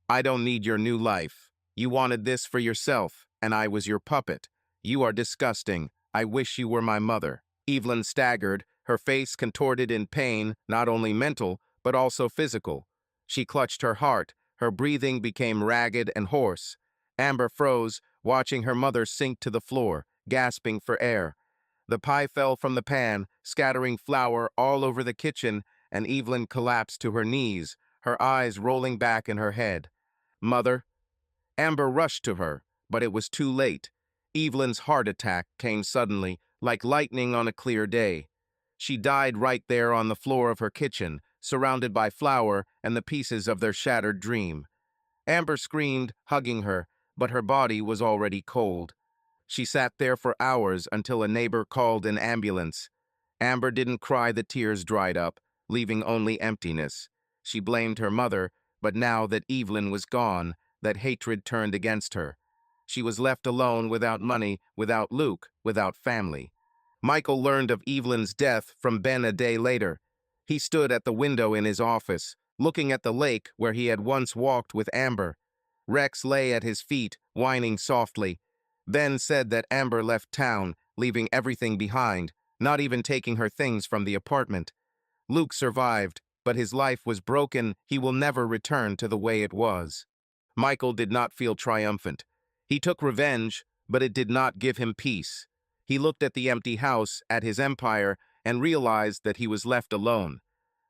"I don't need your new life. You wanted this for yourself, and I was your puppet. You are disgusting. I wish you were my mother." Evelyn staggered, her face contorted in pain, not only mental, but also physical. She clutched her heart, her breathing became ragged and hoarse. Amber froze, watching her mother sink to the floor, gasping for air. The pie fell from the pan, scattering flour all over the kitchen, and Evelyn collapsed to her knees, her eyes rolling back in her head. "Mother?" Amber rushed to her, but it was too late. Evelyn's heart attack came suddenly, like lightning on a clear day. She died right there on the floor of her kitchen, surrounded by flour and the pieces of their shattered dream. Amber screamed, hugging her, but her body was already cold. She sat there for hours until a neighbor called an ambulance. Amber didn't cry, the tears dried up, leaving only emptiness. She blamed her mother, but now that Evelyn was gone, that hatred turned against her. She was left alone, without money, without Luke, without family. Michael learned of Evelyn's death from Ben a day later. He stood at the window in his office, looking at the lake where he had once walked with Amber. Rex lay at his feet, whining softly. Ben said that Amber left town, leaving everything behind, not even taking her things from the apartment. Luke survived, but his life was broken. He will never return to the way it was. Michael did not feel triumphant. He took revenge, but it did not give him peace. He looked at the empty house, at his empire, and realized that he was left alone.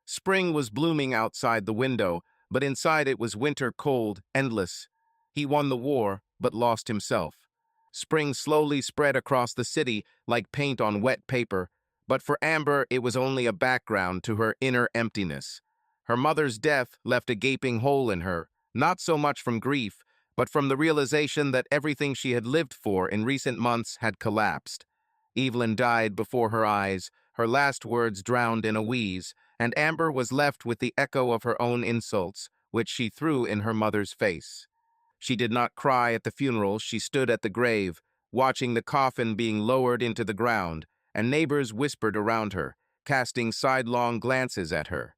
Spring was blooming outside the window, but inside it was winter, cold, endless. He won the war, but lost himself. Spring slowly spread across the city like paint on wet paper, but for Amber it was only a background to her inner emptiness. Her mother's death left a gaping hole in her, not so much from grief, but from the realization that everything she had lived for in recent months had collapsed. Evelyn died before her eyes, her last words drowned in a wheeze, and Amber was left with the echo of her own insults, which she threw in her mother's face. She did not cry at the funeral. She stood at the grave, watching the coffin being lowered into the ground, and neighbors whispered around her, casting sidelong glances at her.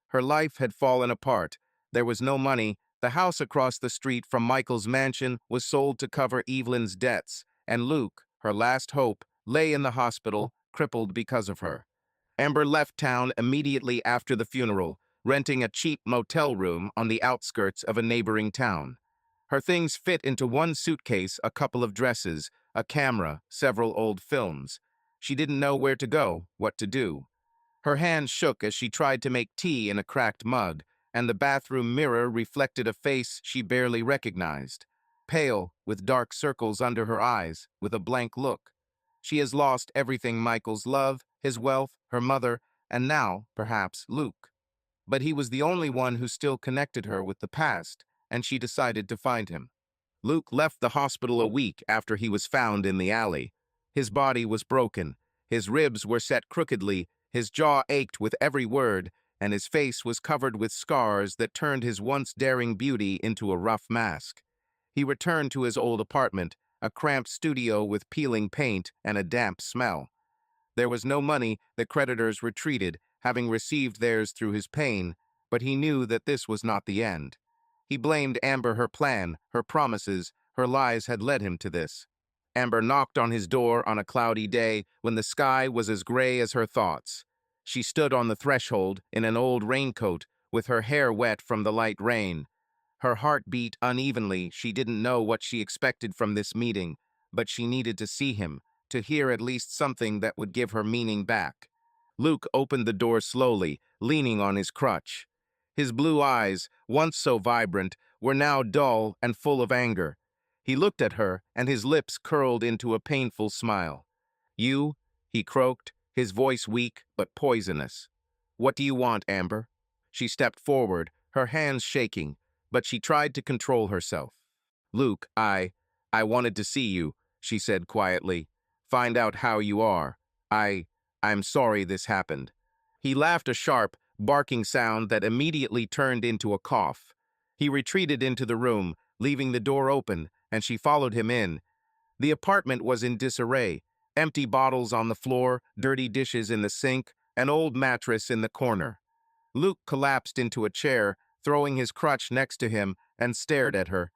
Her life had fallen apart. There was no money. The house across the street from Michael's mansion was sold to cover Evelyn's debts, and Luke, her last hope, lay in the hospital, crippled because of her. Amber left town immediately after the funeral, renting a cheap motel room on the outskirts of a neighboring town. Her things fit into one suitcase: a couple of dresses, a camera, several old films. She didn't know where to go, what to do. Her hands shook as she tried to make tea in a cracked mug, and the bathroom mirror reflected a face she barely recognized. Pale, with dark circles under her eyes, with a blank look. She has lost everything: Michael's love, his wealth, her mother, and now, perhaps, Luke. But he was the only one who still connected her with the past, and she decided to find him. Luke left the hospital a week after he was found in the alley. His body was broken, his ribs were set crookedly, his jaw ached with every word, and his face was covered with scars that turned his once daring beauty into a rough mask. He returned to his old apartment, a cramped studio with peeling paint and a damp smell. There was no money, the creditors retreated, having received theirs through his pain, but he knew that this was not the end. He blamed Amber. Her plan, her promises, her lies had led him to this. Amber knocked on his door on a cloudy day when the sky was as gray as her thoughts. She stood on the threshold in an old raincoat, with her hair wet from the light rain. Her heart beat unevenly. She didn't know what she expected from this meeting, but she needed to see him, to hear at least something that would give her meaning back. Luke opened the door slowly, leaning on his crutch. His blue eyes, once so vibrant, were now dull and full of anger. He looked at her, and his lips curled into a painful smile. "You?" he croaked, his voice weak but poisonous. "What do you want, Amber?" She stepped forward, her hands shaking, but she tried to control herself. "Luke, I wanted to see you," she said quietly. "Find out how you are. I'm sorry this happened." He laughed, a sharp, barking sound that immediately turned into a cough. He retreated into the room, leaving the door open, and she followed him in. The apartment was in disarray. Empty bottles on the floor, dirty dishes in the sink, an old mattress in the corner. Luke collapsed into a chair, throwing his crutch next to him, and stared at her.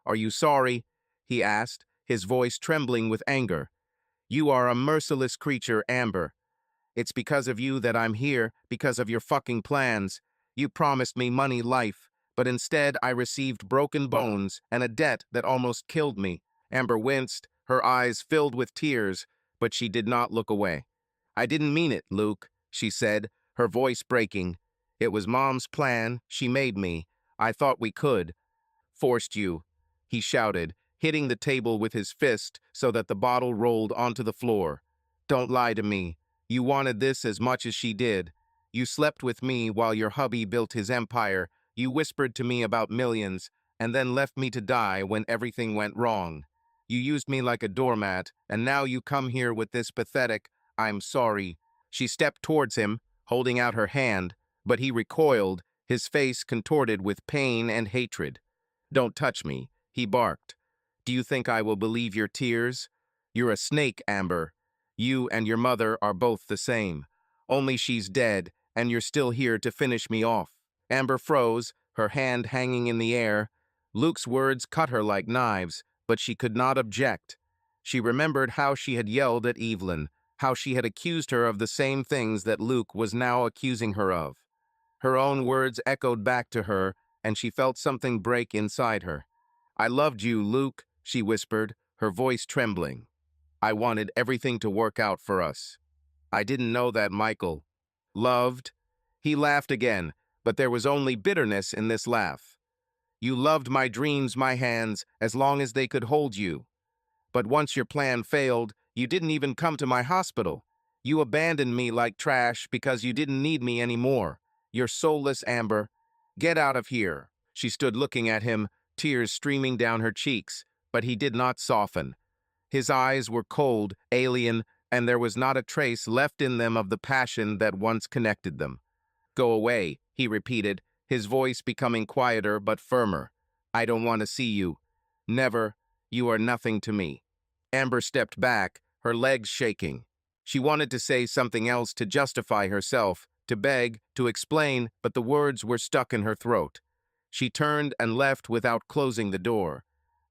"Are you sorry?" he asked, his voice trembling with anger. "You are a merciless creature, Amber. It's because of you that I'm here, because of your fucking plans. You promised me money, life, but instead I received broken bones and a debt that almost killed me." Amber winced, her eyes filled with tears, but she did not look away. "I didn't mean it, Luke," she said, her voice breaking. "It was Mom's plan. She made me. I thought we could. Forced you," he shouted, hitting the table with his fist so that the bottle rolled onto the floor. "Don't lie to me. You wanted this as much as she did. You slept with me while your hubby built his empire. You whispered to me about millions, and then left me to die when everything went wrong. You used me like a doormat, and now you come here with this pathetic, 'I'm sorry.'" She stepped towards him, holding out her hand, but he recoiled, his face contorted with pain and hatred. "Don't touch me," he barked. "Do you think I will believe your tears? You're a snake, Amber. You and your mother are both the same. Only she's dead, and you're still here to finish me off." Amber froze, her hand hanging in the air. Luke's words cut her like knives, but she could not object. She remembered how she had yelled at Evelyn, how she had accused her of the same things that Luke was now accusing her of. Her own words echoed back to her, and she felt something break inside her. "I loved you, Luke," she whispered, her voice trembling. "I wanted everything to work out for us. I didn't know that Michael loved." He laughed again, but there was only bitterness in this laugh. "You loved my dreams, my hands, as long as they could hold you. But once your plan failed, you didn't even come to my hospital. You abandoned me like trash because you didn't need me anymore. You're soulless, Amber. Get out of here." She stood looking at him, tears streaming down her cheeks, but he did not soften. His eyes were cold, alien, and there was not a trace left in them of the passion that once connected them. "Go away," he repeated, his voice becoming quieter but firmer. "I don't want to see you. Never. You are nothing to me." Amber stepped back, her legs shaking. She wanted to say something else to justify herself, to beg, to explain, but the words were stuck in her throat. She turned and left without closing the door.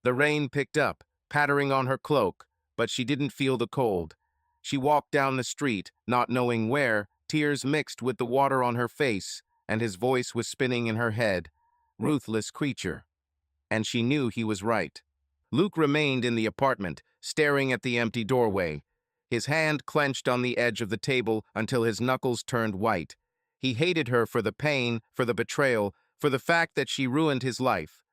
The rain picked up, pattering on her cloak, but she didn't feel the cold. She walked down the street, not knowing where, tears mixed with the water on her face, and his voice was spinning in her head. Ruthless creature. And she knew he was right. Luke remained in the apartment, staring at the empty doorway. His hand clenched on the edge of the table until his knuckles turned white. He hated her for the pain, for the betrayal, for the fact that she ruined his life.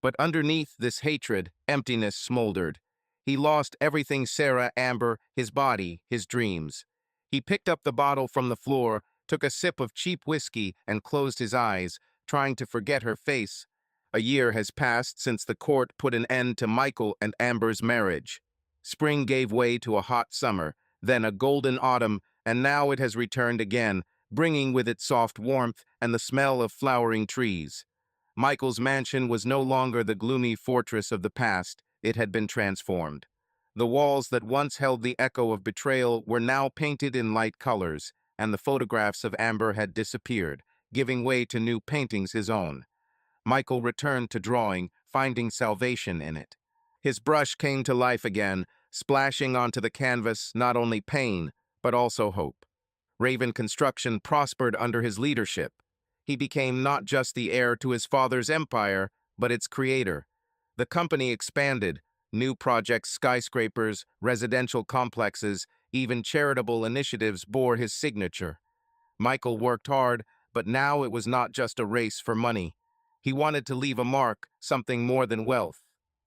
But underneath this hatred, emptiness smoldered. He lost everything: Sarah, Amber, his body, his dreams. He picked up the bottle from the floor, took a sip of cheap whiskey, and closed his eyes, trying to forget her face. A year has passed since the court put an end to Michael and Amber's marriage. Spring gave way to a hot summer, then a golden autumn, and now it has returned again, bringing with it soft warmth and the smell of flowering trees. Michael's mansion was no longer the gloomy fortress of the past. It had been transformed. The walls that once held the echo of betrayal were now painted in light colors, and the photographs of Amber had disappeared, giving way to new paintings his own. Michael returned to drawing, finding salvation in it. His brush came to life again, splashing onto the canvas not only pain, but also hope. Raven Construction prospered under his leadership. He became not just the heir to his father's empire, but its creator. The company expanded. New projects, skyscrapers, residential complexes, even charitable initiatives bore his signature. Michael worked hard, but now it was not just a race for money. He wanted to leave a mark, something more than wealth.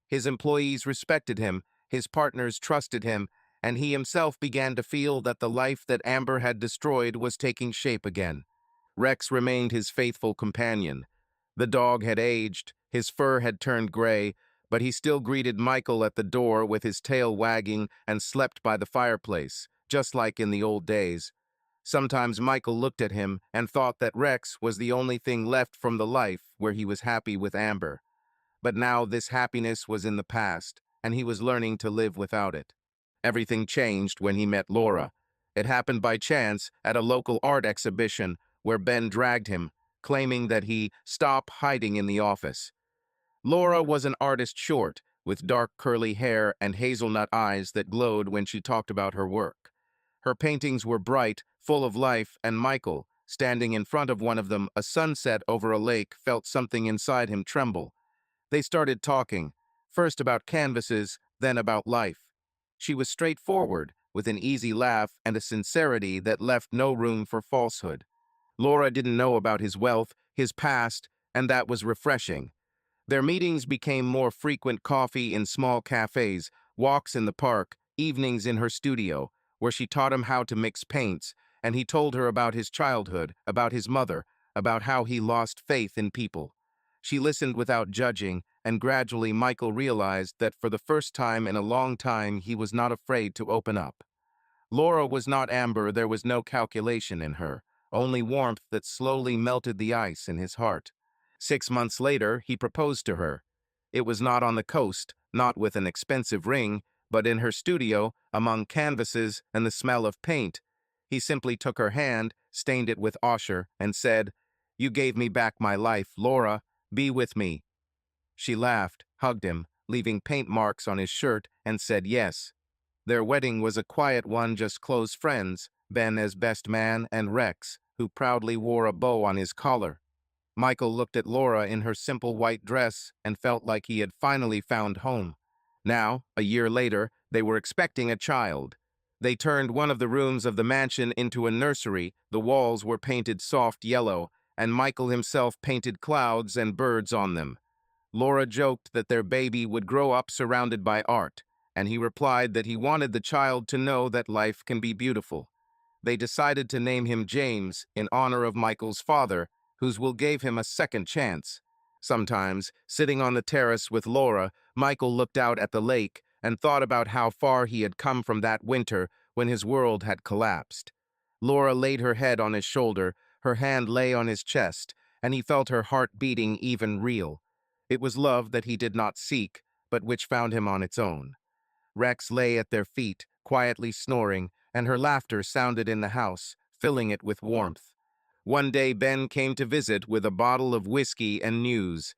His employees respected him, his partners trusted him, and he himself began to feel that the life that Amber had destroyed was taking shape again. Rex remained his faithful companion. The dog had aged, his fur had turned gray, but he still greeted Michael at the door with his tail wagging and slept by the fireplace, just like in the old days. Sometimes Michael looked at him and thought that Rex was the only thing left from the life where he was happy with Amber. But now this happiness was in the past, and he was learning to live without it. Everything changed when he met Laura. It happened by chance at a local art exhibition where Ben dragged him, claiming that he stopped hiding in the office. Laura was an artist short, with dark curly hair and hazelnut eyes that glowed when she talked about her work. Her paintings were bright, full of life, and Michael, standing in front of one of them, a sunset over a lake, felt something inside him tremble. They started talking, first about canvases, then about life. She was straightforward, with an easy laugh and a sincerity that left no room for falsehood. Laura didn't know about his wealth, his past, and that was refreshing. Their meetings became more frequent: coffee in small cafes, walks in the park, evenings in her studio, where she taught him how to mix paints, and he told her about his childhood, about his mother, about how he lost faith in people. She listened without judging, and gradually Michael realized that for the first time in a long time he was not afraid to open up. Laura was not Amber, there was no calculation in her, only warmth that slowly melted the ice in his heart. 6 months later, he proposed to her. It was not on the coast, not with an expensive ring, but in her studio, among canvases and the smell of paint. He simply took her hand, stained it with ochre, and said, "You gave me back my life, Laura. Be with me." She laughed, hugged him, leaving paint marks on his shirt, and said yes. Their wedding was a quiet one, just close friends, Ben as best man and Rex, who proudly wore a bow on his collar. Michael looked at Laura in her simple white dress and felt like he had finally found home. Now, a year later, they were expecting a child. They turned one of the rooms of the mansion into a nursery. The walls were painted soft yellow, and Michael himself painted clouds and birds on them. Laura joked that their baby would grow up surrounded by art, and he replied that he wanted the child to know that life can be beautiful. They decided to name him James in honor of Michael's father, whose will gave him a second chance. Sometimes, sitting on the terrace with Laura, Michael looked out at the lake and thought about how far he had come from that winter when his world had collapsed. Laura laid her head on his shoulder, her hand lay on his chest, and he felt her heart beating even real. It was love that he did not seek, but which found him on its own. Rex lay at their feet, quietly snoring, and her laughter sounded in the house, filling it with warmth. One day Ben came to visit with a bottle of whiskey and news.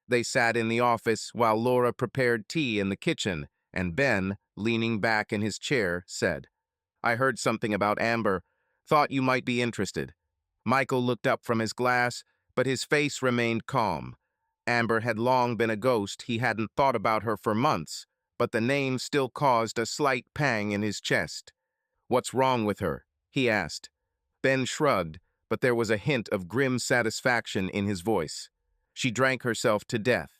They sat in the office while Laura prepared tea in the kitchen, and Ben, leaning back in his chair, said, "I heard something about Amber. Thought you might be interested." Michael looked up from his glass, but his face remained calm. Amber had long been a ghost. He hadn't thought about her for months, but the name still caused a slight pang in his chest. "What's wrong with her?" he asked. Ben shrugged, but there was a hint of grim satisfaction in his voice. "She drank herself to death.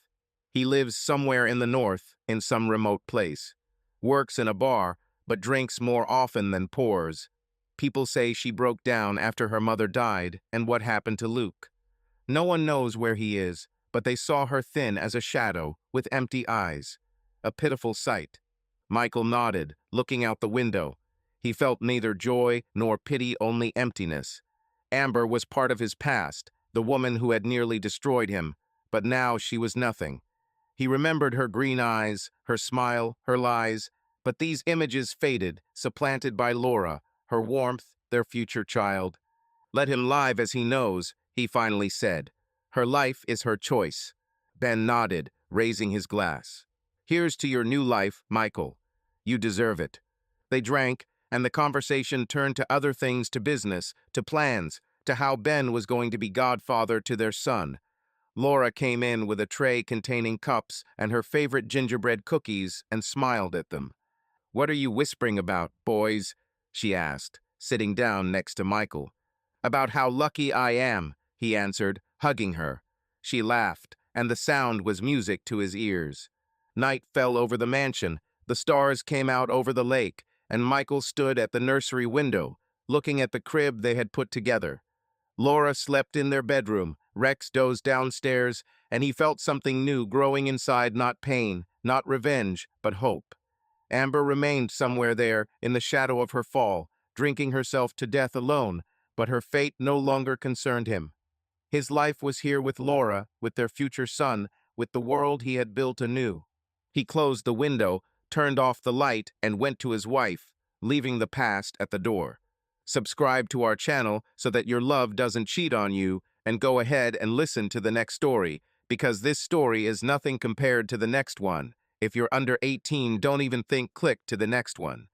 He lives somewhere in the north, in some remote place. Works in a bar, but drinks more often than pours. People say she broke down after her mother died, and what happened to Luke. No one knows where he is, but they saw her thin as a shadow, with empty eyes. A pitiful sight." Michael nodded, looking out the window. He felt neither joy nor pity, only emptiness. Amber was part of his past, the woman who had nearly destroyed him, but now she was nothing. He remembered her green eyes, her smile, her lies, But these images faded, supplanted by Laura, her warmth, their future child. Let him live as he knows, he finally said. Her life is her choice. Ben nodded, raising his glass. Here's to your new life, Michael. You deserve it. They drank, and the conversation turned to other things, to business, to plans, to how Ben was going to be godfather to their son. Laura came in with a tray containing cups and her favorite gingerbread cookies and smiled at them. "What are you whispering about, boys?" she asked, sitting down next to Michael. "About how lucky I am," he answered, hugging her. She laughed, and the sound was music to his ears. Night fell over the mansion, the stars came out over the lake, and Michael stood at the nursery window, looking at the crib they had put together. Laura slept in their bedroom, Rex dozed downstairs, and he felt something new growing inside, not pain, not revenge, but hope. Amber remained somewhere there, in the shadow of her fall, drinking herself to death alone, but her fate no longer concerned him. His life was here with Laura, with their future son, with the world he had built anew. He closed the window, turned off the light, and went to his wife, leaving the past at the door. Subscribe to our channel so that your love doesn't cheat on you, and go ahead and listen to the next story, because this story is nothing compared to the next one. If you're under 18, don't even think click to the next one.